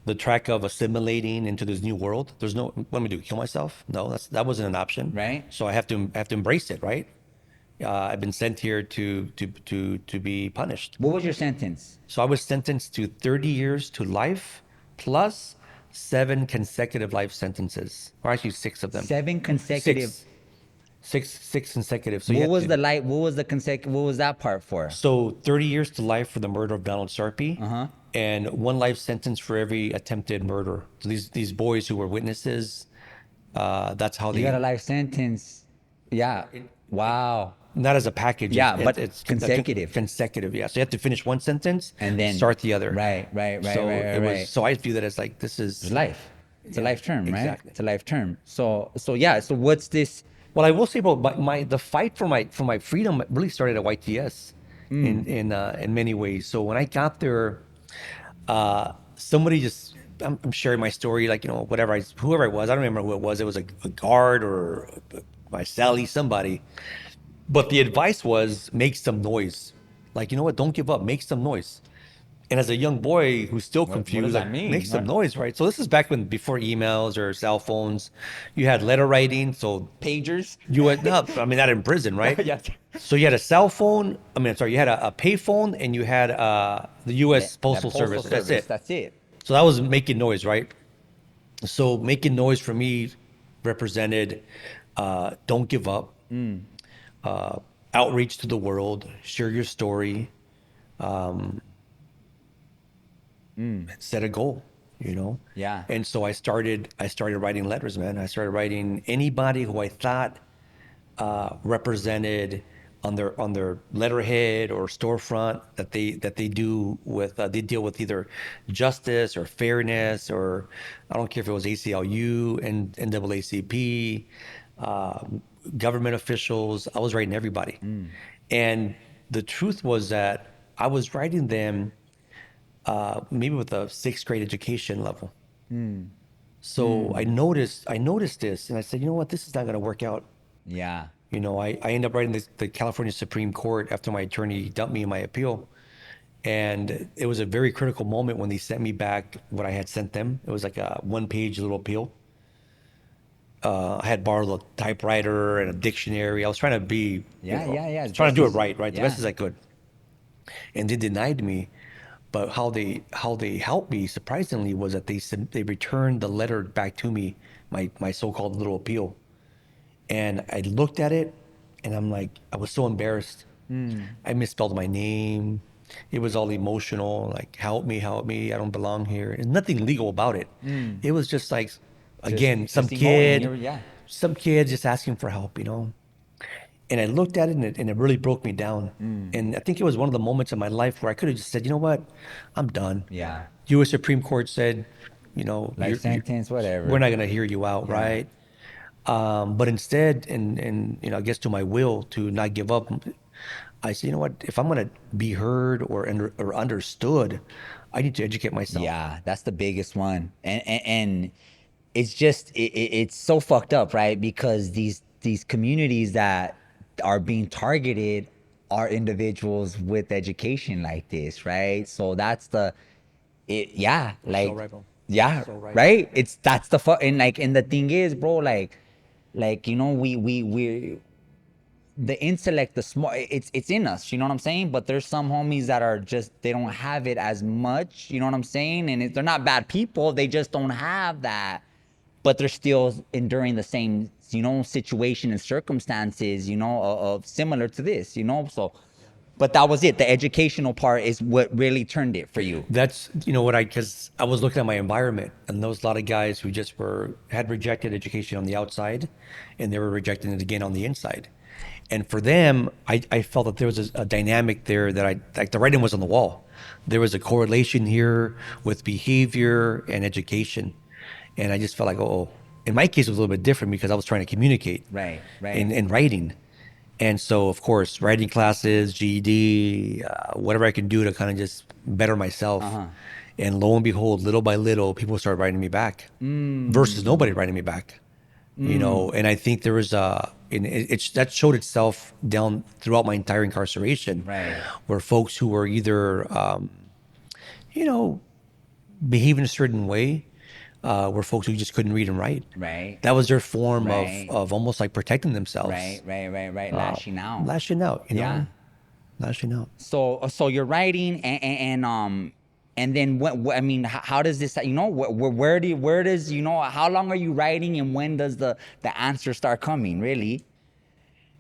the track of assimilating into this new world. There's no what am I do? Kill myself? No, that wasn't an option. Right? So I have to embrace it, right? I've been sent here to be punished. What was your sentence? So I was sentenced to 30 years to life plus 7 consecutive life sentences, or actually 6 of them. 7 consecutive. Six, six consecutive. So you have to. What was that part for? So 30 years to life for the murder of Donald Sarpy, and 1 life sentence for every attempted murder. So these boys who were witnesses, that's how You they got a life sentence. Yeah. Wow. not as a package. Yeah, but It's consecutive. consecutive. Yeah. So you have to finish one sentence And then start the other. Right. So I view that as like this It's is life. It's a life term, right? exactly. It's a life term. So yeah. So what's this? Well, I will say about the fight for my freedom really started at YTS in many ways. So when I got there, somebody just I'm sharing my story like whoever I was, I don't remember who it was. It was a guard or my Sally, somebody. But the advice was make some noise. Like, you know what? Don't give up. Make some noise. And as a young boy who's still What does confused, that like mean? make some noise, right? So this is back when before emails or cell phones, you had letter writing. So Pagers? you went no, I mean not in prison, right? Yeah. So you had a cell phone. I mean, sorry, you had a pay phone, and you had the U.S. That Postal Service. That's it. That's it. So that was making noise, right? So making noise for me represented don't give up, outreach to the world, share your story, set a goal. Yeah. And so I started writing letters, man. I started writing anybody who I thought represented on their letterhead or storefront that they do with they deal with either justice or fairness, or I don't care if it was ACLU and NAACP, government officials. I was writing everybody, and the truth was that I was writing them maybe with a 6th grade education level. So I noticed this, and I said, you know what, this is not going to work out. Yeah. I ended up writing the California Supreme Court after my attorney dumped me in my appeal. And it was a very critical moment when they sent me back what I had sent them. It was like a 1-page little appeal. I had borrowed a typewriter and a dictionary. I was trying to be, Yeah. trying to do it Just- right, the yeah. best as I could. And they denied me. But how they helped me surprisingly was that they returned the letter back to me, my so-called little appeal. And I looked at it, and I'm like, I was so embarrassed. I misspelled my name. It was all emotional, like, help me, I don't belong here. And nothing legal about it. It was just like, again, some just kid, emoting, yeah. some kid just asking for help. And I looked at it, and it really broke me down. And I think it was one of the moments in my life where I could have just said, you know what, I'm done. Yeah. U.S. Supreme Court said, Life sentence, whatever. we're not going to hear you out, right? But instead, and I guess to my will to not give up, I said, you know what? If I'm gonna be heard or understood, I need to educate myself. Yeah, that's the biggest one, and it's just it's so fucked up, right? Because these communities that are being targeted are individuals with education like this, right? So that's like right, bro. yeah, So right. right. That's the fuck, and the thing is, bro, like we the intellect, the smart, it's in us, you know what I'm saying? But there's some homies that are just, they don't have it as much, you know what I'm saying? And they're not bad people, they just don't have that, but they're still enduring the same, you know, situation and circumstances, you know, of similar to this, you know? So, but that was it. The educational part is what really turned it for you. That's, you know what, because I was looking at my environment, and there was a lot of guys who just had rejected education on the outside, and they were rejecting it again on the inside. And for them, I felt that there was a dynamic there that like the writing was on the wall. There was a correlation here with behavior and education. And I just felt like, oh, in my case, it was a little bit different because I was trying to communicate Right. in writing. And so, of course, writing classes, GED, whatever I could do to kind of just better myself. And lo and behold, little by little, people started writing me back versus nobody writing me back. You know, and I think there was that showed itself down throughout my entire incarceration, Right. where folks who were either, you know, behaving a certain way, were folks who just couldn't read and write. Right. That was their form Right. of almost like protecting themselves. Right. Lashing out. Lashing out, you know? Yeah. Lashing out. So you're writing, and then what I mean, how does this, you know, where does, you know, how long are you writing, and when does the answer start coming, really?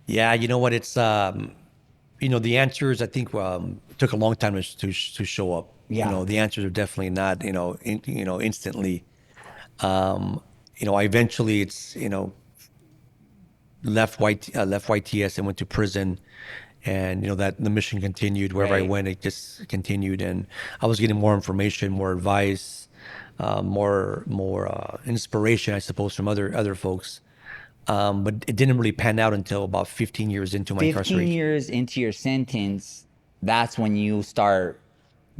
Yeah, you know what? It's you know, the answers I think took a long time to show up. Yeah. You know, the answers are definitely not, you know, instantly. You know, I eventually, it's, you know, left YTS and went to prison, and you know that the mission continued wherever I Right. went. It just continued, and I was getting more information, more advice, more inspiration, I suppose, from other folks. But it didn't really pan out until about 15 years into my 15 incarceration. years into your sentence, that's when you start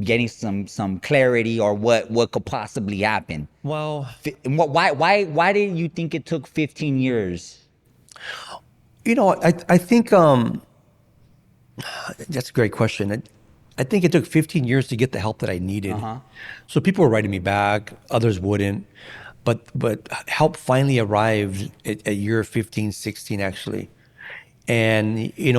getting some clarity, or what could possibly happen. Well, Why did you think it took 15 years? you know, I think that's a great question. I think it took 15 years to get the help that I needed. So people were writing me back, others wouldn't. But help finally arrived at year 15, 16 actually. And I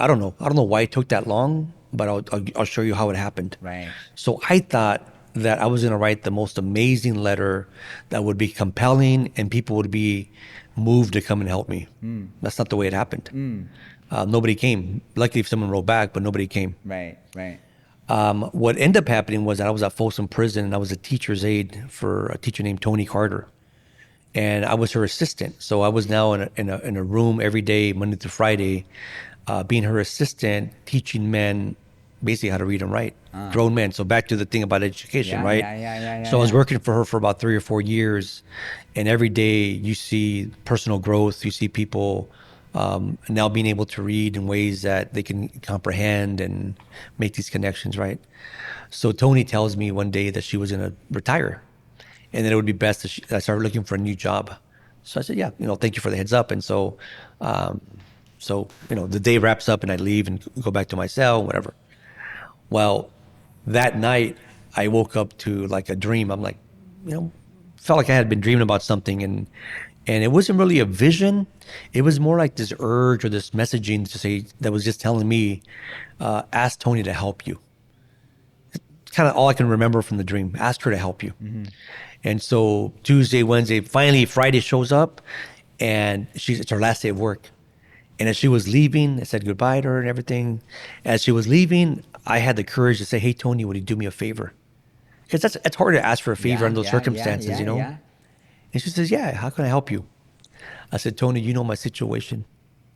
don't know why it took that long, but I'll show you how it happened. Right. So I thought that I was going to write the most amazing letter that would be compelling and people would be moved to come and help me. That's not the way it happened. Nobody came. Luckily, if someone wrote back, but nobody came. Right. What ended up happening was that I was at Folsom Prison, and I was a teacher's aide for a teacher named Tony Carter, and I was her assistant. So I was now in a room every day, Monday through Friday, being her assistant, teaching men basically how to read and write, grown men. So back to the thing about education, right? So I was working for her for about 3 or 4 years, and every day you see personal growth, you see people now being able to read in ways that they can comprehend and make these connections, right? So Tony tells me one day that she was going to retire, and that it would be best that I started looking for a new job. So I said, yeah, thank you for the heads up. And so, the day wraps up and I leave and go back to my cell, whatever. Well, that night I woke up to like a dream. I'm like, felt like I had been dreaming about something, and it wasn't really a vision. It was more like this urge or this messaging to say that was just telling me, ask Tony to help you. It's kind of all I can remember from the dream. Ask her to help you. And so Tuesday, Wednesday, finally Friday shows up, and it's her last day of work. And as she was leaving, I said goodbye to her and everything. As she was leaving, I had the courage to say, hey, Tony, would you do me a favor? Because it's hard to ask for a favor in those circumstances, Yeah. And she says, yeah, how can I help you? I said, Tony, you know my situation.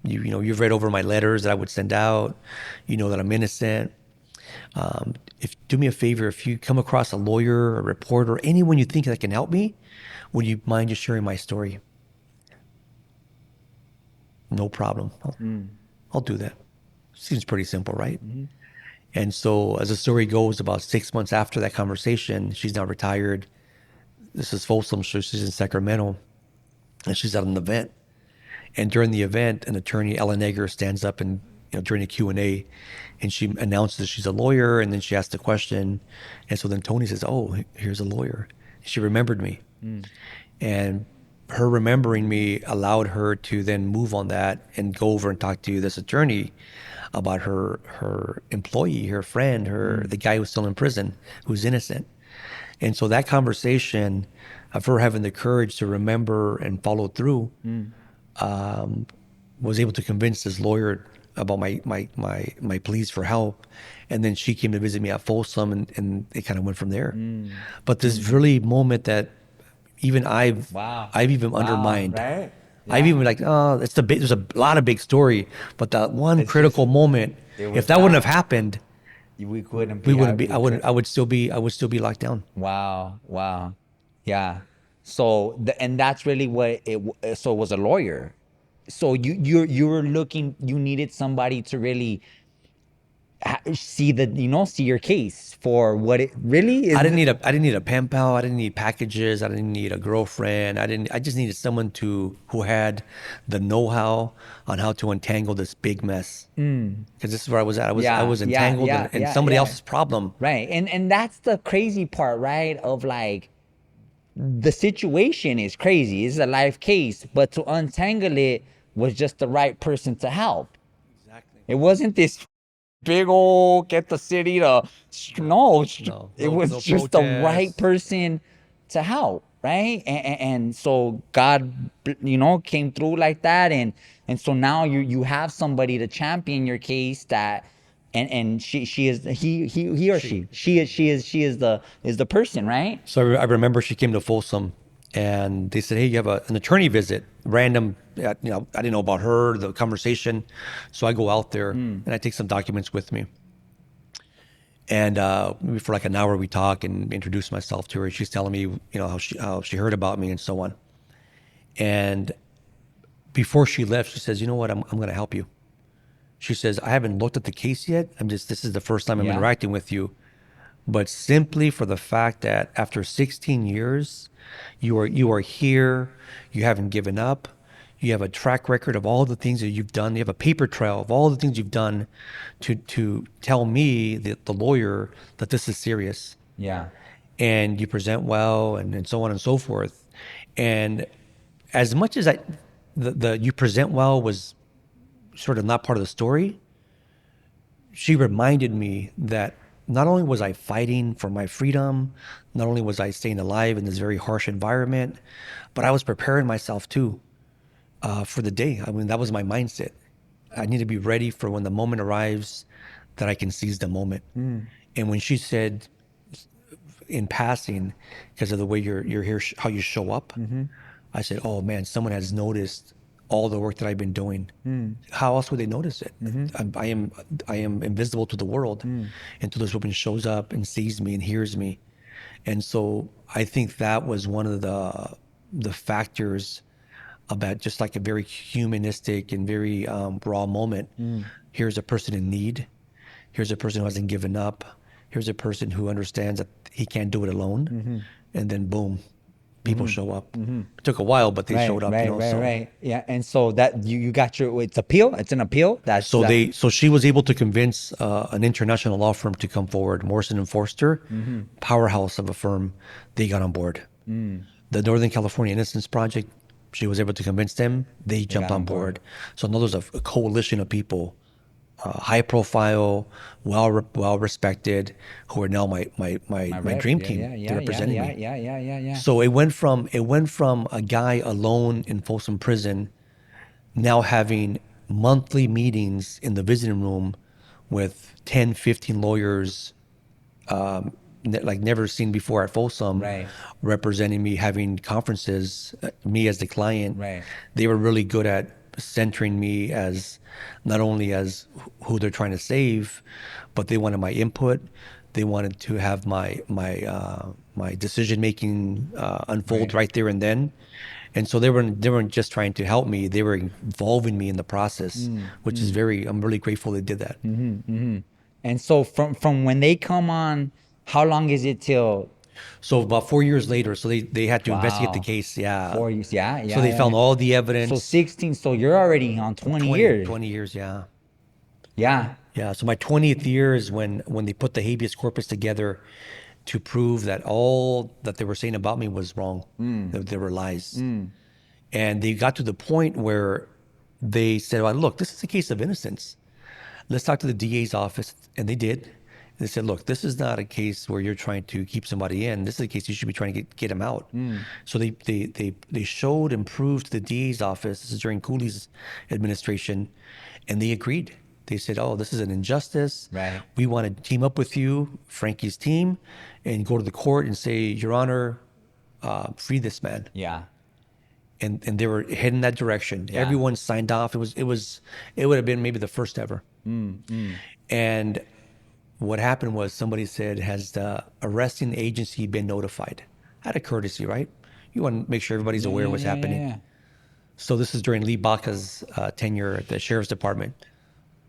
You've read over my letters that I would send out. You know that I'm innocent. Do me a favor, if you come across a lawyer, a reporter, anyone you think that can help me, would you mind just sharing my story? No problem. I'll do that. Seems pretty simple, right? And so as the story goes, about 6 months after that conversation, she's now retired. This is Folsom, so she's in Sacramento, and she's at an event. And during the event, an attorney, Ellen Egger, stands up and during the Q&A, and she announces she's a lawyer, and then she asks the question. And so then Tony says, oh, here's a lawyer. She remembered me. And her remembering me allowed her to then move on that and go over and talk to this attorney about her employee, her friend, the guy who's still in prison, who's innocent. And so that conversation of her having the courage to remember and follow through was able to convince this lawyer about my pleas for help. And then she came to visit me at Folsom, and it kind of went from there. But this really moment that even I've even undermined. Right? I've even like, oh, there's a lot of big story, but that one It's critical just- moment, it was if that wouldn't that. have happened, We couldn't we be. wouldn't be. I would still be locked down. Wow. Wow. Yeah. So and that's really what so it was a lawyer. So you were looking, you needed somebody to really see see your case for what it really is. I didn't need a pen pal. I didn't need packages. I didn't need a girlfriend. I just needed someone who had the know-how on how to untangle this big mess. Because this is where I was at. I was entangled in somebody else's problem. Right. And that's the crazy part, right? Of like, the situation is crazy. It's a life case, but to untangle it was just the right person to help. Exactly. It wasn't this big old get the city to it was no just the right protests. person to help, right? And so God, came through like that, and so now you have somebody to champion your case, that and she is he or she is the person, right? So I remember she came to Folsom, and they said, "Hey, you have an attorney visit." Random, I didn't know about her, the conversation, so I go out there and I take some documents with me. And maybe for like an hour we talk and introduce myself to her. She's telling me, how she heard about me and so on. And before she left, she says, "You know what? I'm going to help you." She says, "I haven't looked at the case yet. This is the first time I'm Yeah. interacting with you. But simply for the fact that after 16 years, you are here, you haven't given up, you have a track record of all the things that you've done, you have a paper trail of all the things you've done to tell me, the lawyer, that this is serious. Yeah. And you present well, and so on and so forth. And as much as the you present well was sort of not part of the story, she reminded me that not only was I fighting for my freedom, not only was I staying alive in this very harsh environment, but I was preparing myself too for the day. I mean, that was my mindset. I need to be ready for when the moment arrives that I can seize the moment. And when she said, in passing, because of the way you're here, how you show up, I said, "Oh man, someone has noticed all the work that I've been doing. How else would they notice it? I am invisible to the world until this woman shows up and sees me and hears me." And so I think that was one of the factors about just like a very humanistic and very raw moment. Here's a person in need. Here's a person who hasn't given up. Here's a person who understands that he can't do it alone. And then boom, people show up. It took a while, but they showed up. Right. Yeah. And so that you got it's an appeal. So she was able to convince an international law firm to come forward, Morrison and Forster, powerhouse of a firm. They got on board. The Northern California Innocence Project, she was able to convince them. They jumped on board. So now there's a coalition of people, high profile, well respected, who are now my dream team. They're representing me. Yeah. So it went from a guy alone in Folsom Prison, now having monthly meetings in the visiting room with 10, 15 lawyers, like never seen before at Folsom, Right. representing me, having conferences, me as the client. Right. They were really good at centering me as not only as who they're trying to save, but they wanted my input. They wanted to have my decision making unfold right there and then. And so they weren't just trying to help me; they were involving me in the process, which is I'm really grateful they did that. And so from when they come on, how long is it till? So about 4 years later, so they had to investigate the Wow. case. Yeah. 4 years. Yeah. So they found all the evidence. So 16. So you're already on 20 years. 20 years. Yeah. Yeah. Yeah. So my 20th year is when they put the habeas corpus together to prove that all that they were saying about me was wrong. That they were lies. And they got to the point where they said, well, look, this is a case of innocence. Let's talk to the DA's office. And they did. They said, look, this is not a case where you're trying to keep somebody in. This is a case you should be trying to get him out. So they showed and proved to the DA's office, this is during Cooley's administration, and they agreed. They said, oh, this is an injustice. Right. We want to team up with you, Franky's team, and go to the court and say, Your Honor, free this man. Yeah. And they were heading that direction. Yeah. Everyone signed off. It would have been maybe the first ever. And what happened was somebody said, has the arresting agency been notified? Out of courtesy, right? You want to make sure everybody's aware of what's happening. Yeah. So this is during Lee Baca's tenure at the sheriff's department.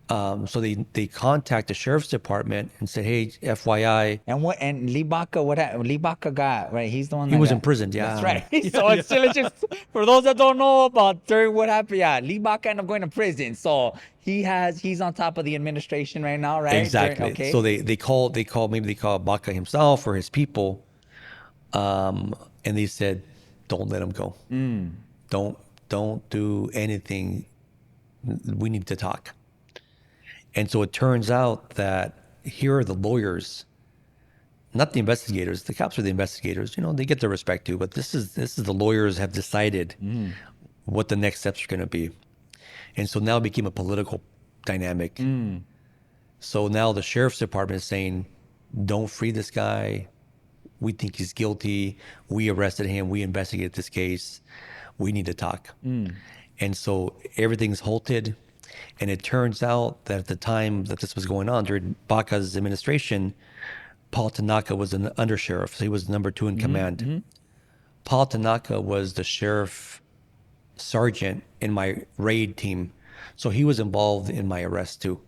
So they contact the sheriff's department and said, hey, FYI. And Lee Baca, what happened? Lee Baca got, right? He's the one that He was got, imprisoned, yeah. That's right. So it's still just, for those that don't know about during what happened, yeah, Lee Baca ended up going to prison. So he's on top of the administration right now, right? Exactly. Okay. So they call Baca himself or his people, and they said, don't let him go. Don't do anything. We need to talk. And so it turns out that here are the lawyers, not the investigators. The cops are the investigators. You know, they get their respect too. But this is the lawyers have decided what the next steps are going to be. And so now it became a political dynamic. So now the sheriff's department is saying, don't free this guy. We think he's guilty. We arrested him. We investigated this case. We need to talk. And so everything's halted. And it turns out that at the time that this was going on, during Baca's administration, Paul Tanaka was an undersheriff. So he was number 2 in command. Paul Tanaka was the sheriff sergeant in my raid team. So he was involved in my arrest too.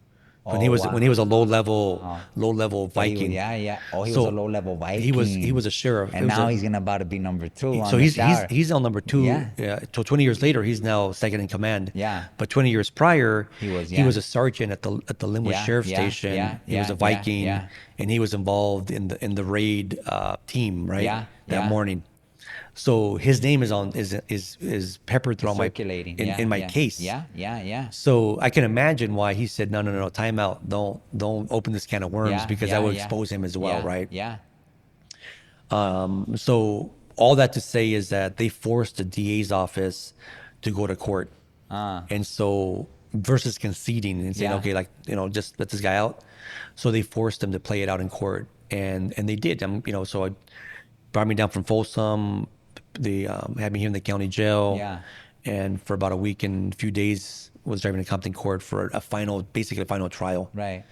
When he was a low level Viking. Yeah. Oh, he So was a low level Viking. He was a sheriff. And now he's about to be number 2. So he's on number 2. Yeah. So 20 years later, he's now second in command. Yeah. But 20 years prior, He was a sergeant at the Linwood Sheriff Station. He was a Viking, yeah. and he was involved in the raid team, right? That morning. So his name is peppered throughout circulating in my case. Yeah. So I can imagine why he said, no, time out. Don't open this can of worms, because that would expose him as well, right? Yeah. So all that to say is that they forced the DA's office to go to court. And so versus conceding and saying, okay, just let this guy out. So they forced them to play it out in court. And they did. So it brought me down from Folsom. They had me here in the county jail. Yeah. And for about a week and a few days was driving to Compton Court for basically a final trial. Right.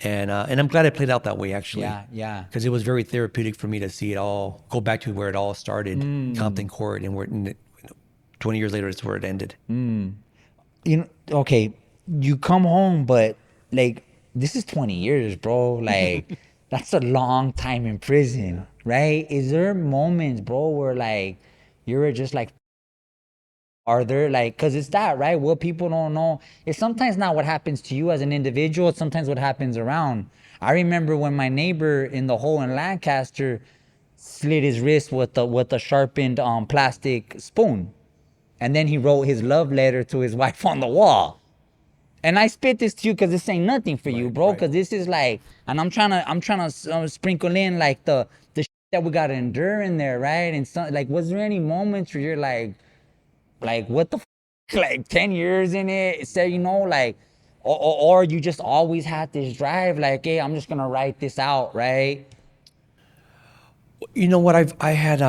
And I'm glad I played out that way, actually. Yeah. Because it was very therapeutic for me to see it all go back to where it all started, Compton Court, and 20 years later, it's where it ended. Okay, you come home, but like this is 20 years, bro. Like that's a long time in prison, right? Is there moments, bro, where like you're just like, are there like, because it's that, right? What people don't know is sometimes not what happens to you as an individual, it's sometimes what happens around. I remember when my neighbor in the hole in Lancaster slit his wrist with a sharpened plastic spoon. And then he wrote his love letter to his wife on the wall. And I spit this to you because this ain't nothing for you, bro. Because this is like, and I'm trying to sprinkle in like the shit that we gotta endure in there, right? And so, like, was there any moments where you're like what the like 10 years in it, say, like, or you just always had this drive, like, hey, I'm just gonna write this out, right? You know what? I had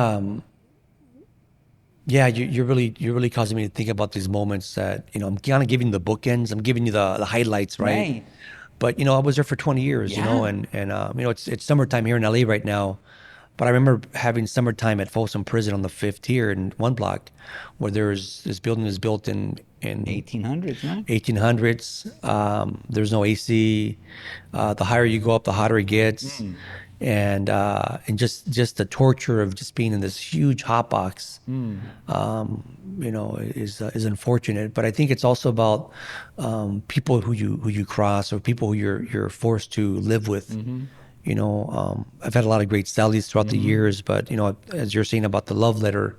yeah, you're really causing me to think about these moments that, I'm kind of giving you the bookends. I'm giving you the highlights, right? But, I was there for 20 years, and it's summertime here in LA right now. But I remember having summertime at Folsom Prison on the 5th tier in one block, where this building was built in 1800s, no? 1800s. There's no AC. The higher you go up, the hotter it gets. And just the torture of just being in this huge hot box, is unfortunate. But I think it's also about people who you cross, or people who you're forced to live with. I've had a lot of great cellies throughout the years, but as you're saying about the love letter,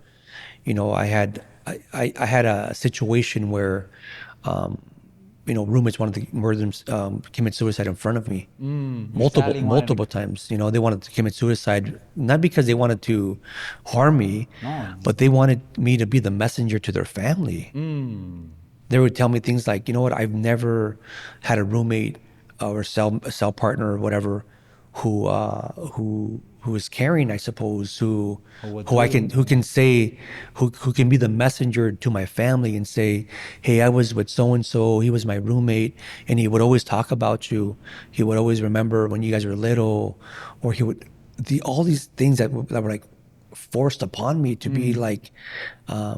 I had I had a situation where, roommates wanted to commit suicide in front of me, Your sadly wanted multiple times. They wanted to commit suicide not because they wanted to harm me, no. but they wanted me to be the messenger to their family. They would tell me things like, I've never had a roommate or a cell partner or whatever who is caring, I suppose, who can say, who can be the messenger to my family and say, hey, I was with so and so, he was my roommate, and he would always talk about you. He would always remember when you guys were little, or he would all these things that were like forced upon me to be like, I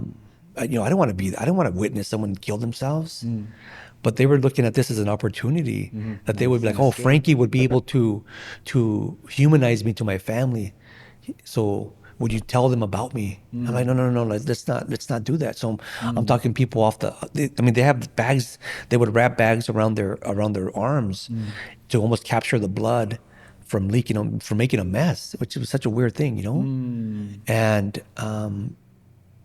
don't want to witness someone kill themselves. But they were looking at this as an opportunity that they would be like, oh, Frankie would be able to humanize me to my family. So would you tell them about me? I'm like, no, let's not do that. So I'm talking people off they have bags, they would wrap bags around their arms to almost capture the blood from leaking, from making a mess, which was such a weird thing. And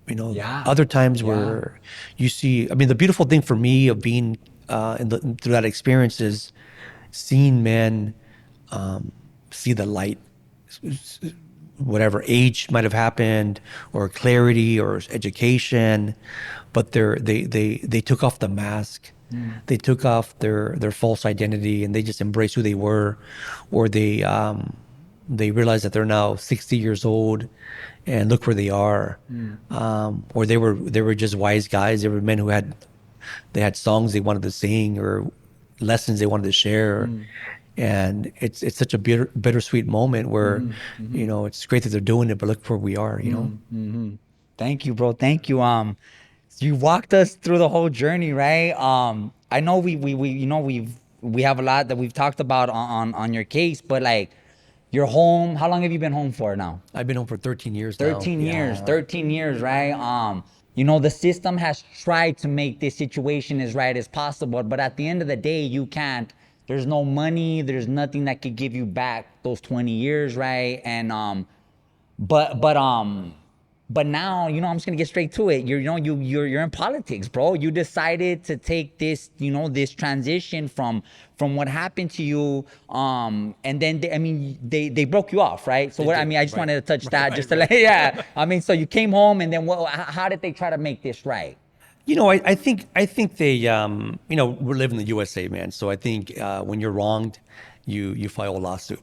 Yeah. other times Yeah. where you see, the beautiful thing for me of being through that experience is seeing men see the light, whatever age might have happened, or clarity, or education, but they took off the mask. They took off their false identity, and they just embraced who they were, or they realize that they're now 60 years old and look where they are. Or they were just wise guys. They were men who had songs they wanted to sing, or lessons they wanted to share. And it's such a bittersweet moment where, it's great that they're doing it, but look where we are, Thank you, bro. Thank you. You walked us through the whole journey, right? I know we have a lot that we've talked about on your case, but like, you're home. How long have you been home for now? I've been home for 13 years now. 13 years. 13 years, right? The system has tried to make this situation as right as possible, but at the end of the day, you can't. There's no money. There's nothing that could give you back those 20 years, right? And but now, I'm just gonna get straight to it. You're in politics, bro. You decided to take this, this transition from what happened to you, and then they broke you off, right? So I just wanted to touch that, just to let, yeah. So you came home, and then how did they try to make this right? I think they, we live in the USA, man. So I think when you're wronged, you file a lawsuit.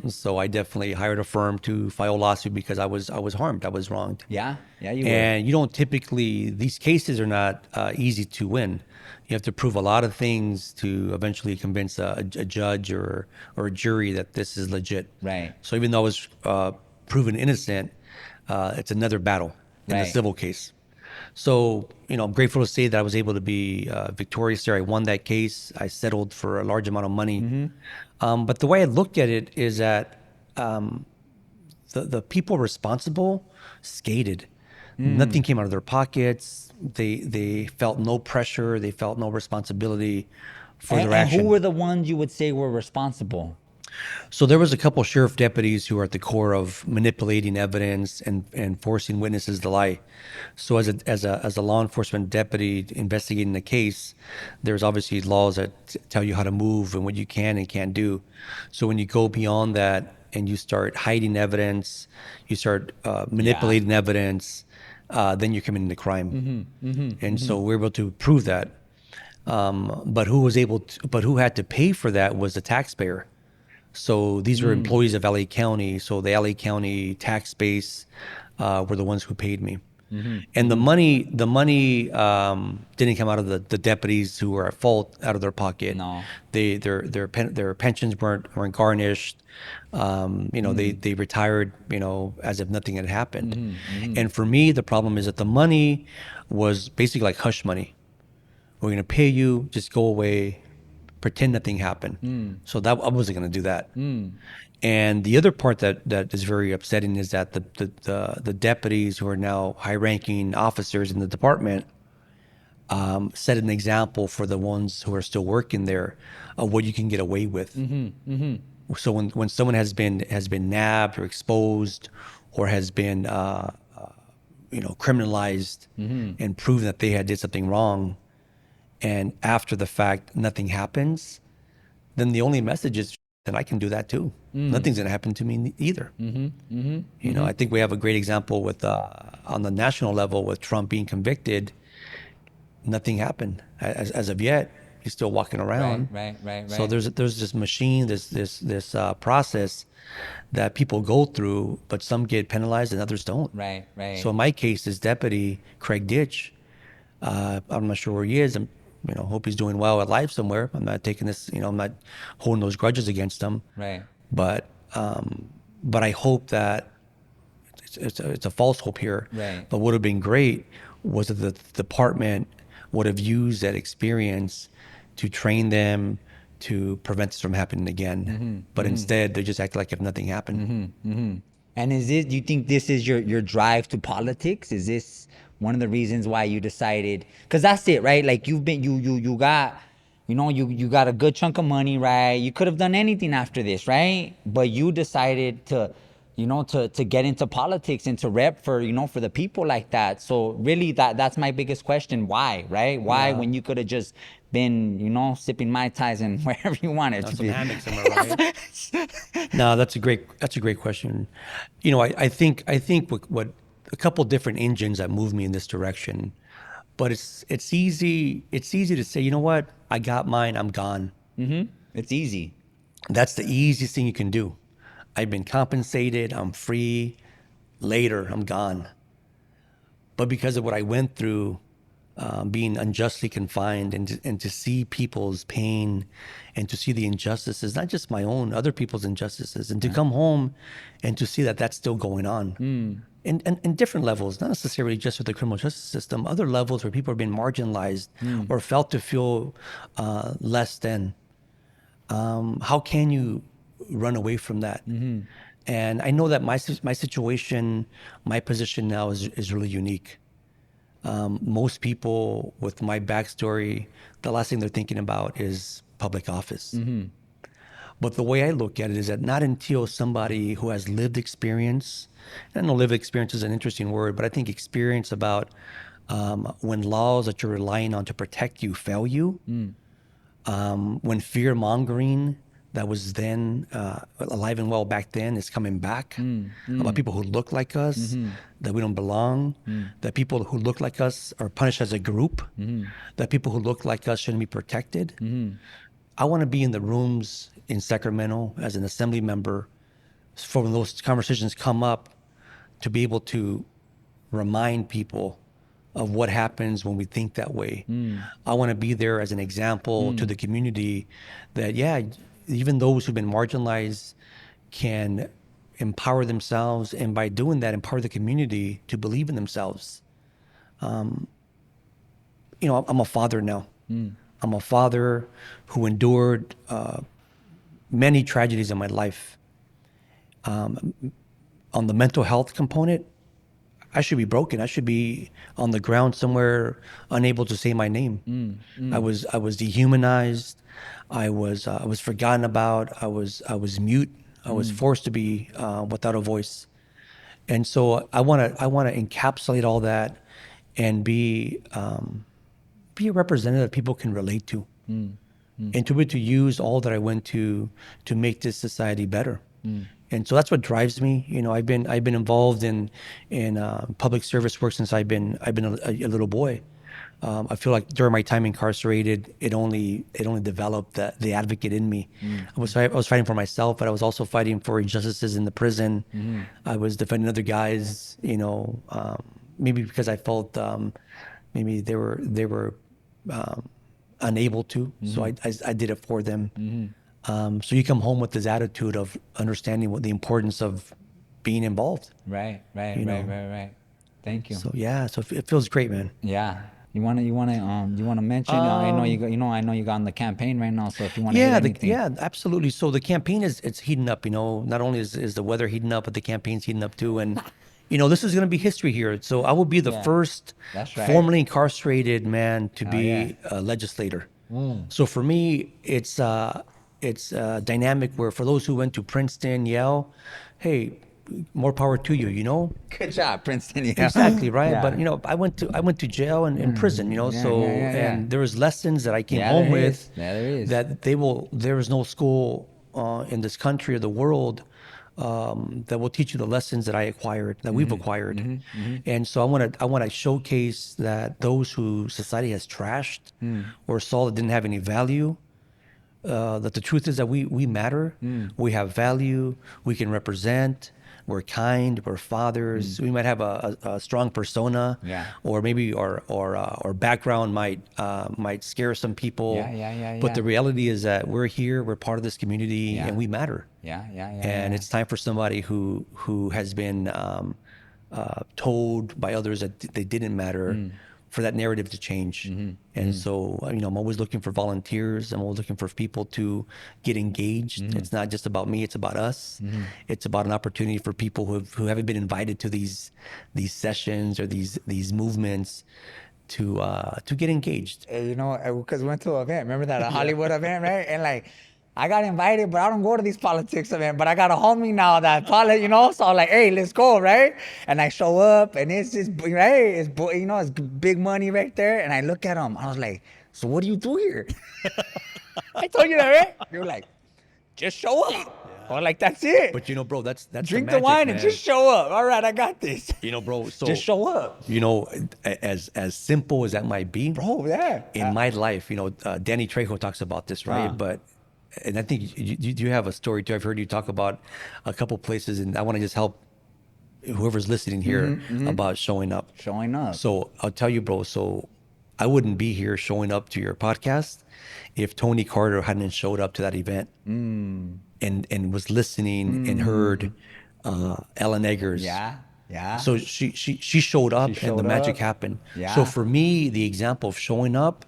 So I definitely hired a firm to file a lawsuit because I was harmed. I was wronged. Yeah, you were. And you don't typically, these cases are not easy to win. You have to prove a lot of things to eventually convince a judge or a jury that this is legit. Right. So even though I was proven innocent, it's another battle in the civil case. So, I'm grateful to say that I was able to be victorious there. I won that case. I settled for a large amount of money. But the way I looked at it is that the people responsible skated. Nothing came out of their pockets. They felt no pressure. They felt no responsibility for their action. And who were the ones you would say were responsible? So there was a couple sheriff deputies who are at the core of manipulating evidence and forcing witnesses to lie. So as a law enforcement deputy investigating the case, there's obviously laws that tell you how to move and what you can and can't do. So when you go beyond that and you start hiding evidence, you start manipulating evidence, then you're committing a crime. So we're able to prove that. But who had to pay for that was the taxpayer. So these were employees of LA County. So the LA County tax base were the ones who paid me. And the money didn't come out of the deputies who were at fault out of their pocket. No. Their pensions weren't garnished. They retired, as if nothing had happened. And for me, the problem is that the money was basically like hush money. We're going to pay you, just go away, pretend nothing happened. So that I wasn't going to do that. And the other part that is very upsetting is that the deputies who are now high-ranking officers in the department set an example for the ones who are still working there of what you can get away with. So when someone has been nabbed or exposed or has been criminalized and proven that they had did something wrong, and after the fact nothing happens, then the only message is that I can do that too. Nothing's going to happen to me either. I think we have a great example with on the national level with Trump being convicted. Nothing happened as of yet. He's still walking around. Right. So there's this machine, this process that people go through, but some get penalized and others don't. Right. So in my case, this deputy Craig Ditch, I'm not sure where he is. Hope he's doing well at life somewhere. I'm not taking this. I'm not holding those grudges against him. Right. But I hope that it's a false hope here. Right. But what would have been great was that the department would have used that experience to train them to prevent this from happening again. But instead, they just act like if nothing happened. And do you think this is your drive to politics? Is this one of the reasons why you decided? Because that's it, right? Like you got, you got a good chunk of money, right? You could have done anything after this, right? But you decided to, to get into politics and to rep for, for the people like that. So really that's my biggest question. Why, right? Why when you could have just been, sipping Mai Tais and wherever you wanted to Some be. hammock somewhere, right? No, that's a great question. I think what a couple different engines that move me in this direction, but it's easy to say, you know what, I got mine, I'm gone. It's easy. That's the easiest thing you can do. I've been compensated, I'm free, later, I'm gone. But because of what I went through, being unjustly confined and to see people's pain and to see the injustices, not just my own, other people's injustices, and to come home and to see that that's still going on in different levels, not necessarily just with the criminal justice system, other levels where people are being marginalized or felt to feel less than. How can you run away from that? And I know that my situation, my position now is really unique. Most people with my backstory, the last thing they're thinking about is public office. But the way I look at it is that not until somebody who has lived experience, and I know lived experience is an interesting word, but I think experience about when laws that you're relying on to protect you fail you, when fear mongering that was then alive and well back then is coming back about people who look like us, that we don't belong, that people who look like us are punished as a group, that people who look like us shouldn't be protected. I want to be in the rooms in Sacramento as an assembly member for when those conversations come up, to be able to remind people of what happens when we think that way. I want to be there as an example to the community that, even those who've been marginalized can empower themselves, and by doing that, empower the community to believe in themselves. I'm a father now. I'm a father who endured many tragedies in my life. On the mental health component, I should be broken. I should be on the ground somewhere, unable to say my name. I was dehumanized. I was forgotten about. I was mute. I was forced to be without a voice. And so I want to encapsulate all that and be a representative people can relate to, and to be able to use all that I went to make this society better. And so that's what drives me. I've been involved in public service work since I've been a little boy. I feel like during my time incarcerated, it only developed the advocate in me. I was fighting for myself, but I was also fighting for injustices in the prison. I was defending other guys, maybe because I felt maybe they were unable to, so I did it for them. So you come home with this attitude of understanding what the importance of being involved. Right. Thank you. So so it feels great, man. Yeah. You wanna mention? I know you got on the campaign right now. So if you want to hit anything. Absolutely. So the campaign it's heating up. Not only is the weather heating up, but the campaign's heating up too. And this is going to be history here. So I will be the first formerly incarcerated man to be a legislator. So for me, it's dynamic. Where for those who went to Princeton, Yale, hey, more power to you, you know? Good job, Princeton. Yeah. Exactly, right? Yeah. But you know, I went to jail and prison, you know. Yeah, So yeah, yeah, yeah. and there was lessons that I came Yeah, home there with is. Yeah, there is. that there is no school in this country or the world that will teach you the lessons that I acquired, that we've acquired. And so I want to showcase that those who society has trashed or saw that didn't have any value, that the truth is that we matter, we have value, we can represent, we're kind, we're fathers. We might have a strong persona, Yeah. or maybe our background might scare some people. Yeah, yeah, yeah, But yeah. the reality is that we're here, we're part of this community, Yeah. and we matter. Yeah, yeah, yeah. And yeah. it's time for somebody who has been told by others that they didn't matter, for that narrative to change. And so, you know, I'm always looking for volunteers. I'm always looking for people to get engaged. It's not just about me; it's about us. It's about an opportunity for people who haven't been invited to these sessions or these movements to get engaged. You know, because we went to an event. Remember that Hollywood event, right? And like, I got invited, but I don't go to these politics event. But I got a homie now that you know. So I'm like, hey, let's go, right? And I show up, and it's just right. You know, it's big money right there. And I look at him. I was like, so what do you do here? I told you that, right? They were like, just show up. I was like, that's it. But you know, bro, that's Drink the magic, wine man. and just show up. All right, I got this. You know, bro. So Just show up, You know, as simple as that might be, bro. Yeah. in my life, you know, Danny Trejo talks about this, right? But, and I think you have a story too. I've heard you talk about a couple places, and I want to just help whoever's listening here about showing up. Showing up. So I'll tell you, bro. So I wouldn't be here showing up to your podcast if Tony Carter hadn't showed up to that event and was listening and heard Ellen Eggers. Yeah. Yeah. So she showed up, She and the showed magic up. happened. Yeah. So for me, the example of showing up,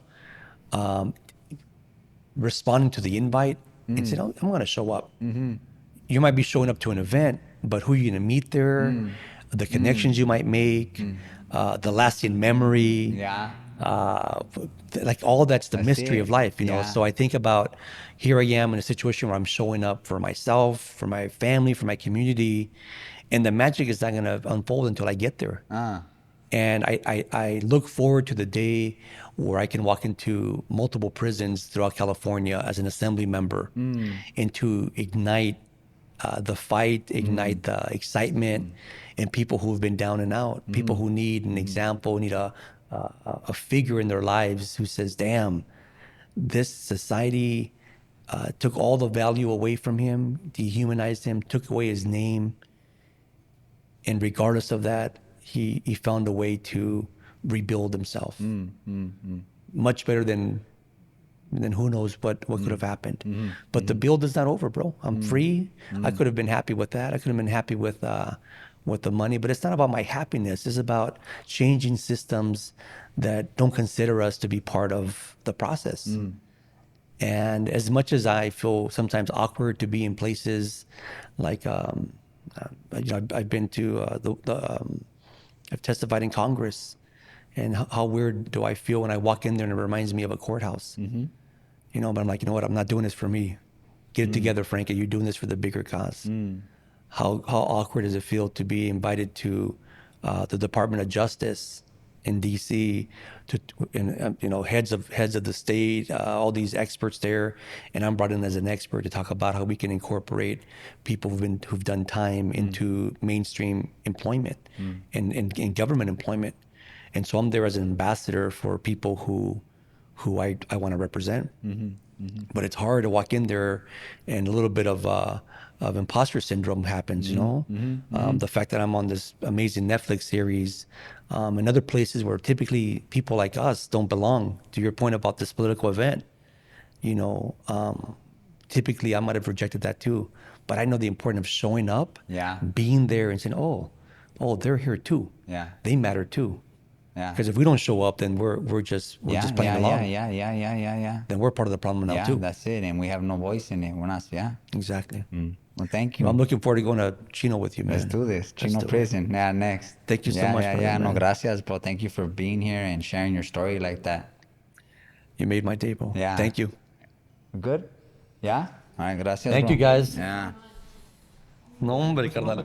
responding to the invite, and saying, "Oh, I'm going to show up." You might be showing up to an event, but who are you going to meet there? The connections you might make, the lasting memory. Yeah. Like all that's the mystery it. of life, you know. Yeah. So I think about, here I am in a situation where I'm showing up for myself, for my family, for my community, and the magic is not going to unfold until I get there. And I look forward to the day where I can walk into multiple prisons throughout California as an assembly member, and to ignite the fight, ignite the excitement in people who've been down and out, people who need an example, need a figure in their lives who says, damn, this society took all the value away from him, dehumanized him, took away his name. And regardless of that, he found a way to rebuild himself. Much better than who knows what could have happened. But the build is not over, bro. I'm free. I could have been happy with that. I could have been happy with the money, but it's not about my happiness. It's about changing systems that don't consider us to be part of the process. And as much as I feel sometimes awkward to be in places like, you know, I've been to I've testified in Congress, and how weird do I feel when I walk in there and it reminds me of a courthouse. You know, but I'm like, you know what? I'm not doing this for me. Get it together, Franky. You're doing this for the bigger cause. How awkward does it feel to be invited to the Department of Justice in D.C. and you know, heads of the state, all these experts there, and I'm brought in as an expert to talk about how we can incorporate people who've done time into mainstream employment and government employment. And so I'm there as an ambassador for people who I want to represent. But it's hard to walk in there, and a little bit of imposter syndrome happens, you know. The fact that I'm on this amazing Netflix series, and other places where typically people like us don't belong. To your point about this political event, you know, typically I might have rejected that too. But I know the importance of showing up, being there, and saying, "Oh, they're here too. Yeah. They matter too." Yeah. Because if we don't show up, then we're just playing along. Yeah. Then we're part of the problem now too. That's it. And we have no voice in it. We're not, Exactly. Well, thank you. Well, I'm looking forward to going to Chino with you, man. Let's do this. Let's Chino do it. prison. Yeah, next. Thank you so much, brother, no, man. gracias, bro. Thank you for being here and sharing your story like that. You made my day, bro. Yeah. Thank you. Good? Yeah? All right, gracias, Thank bro. you, guys. Yeah. No, hombre, carnal.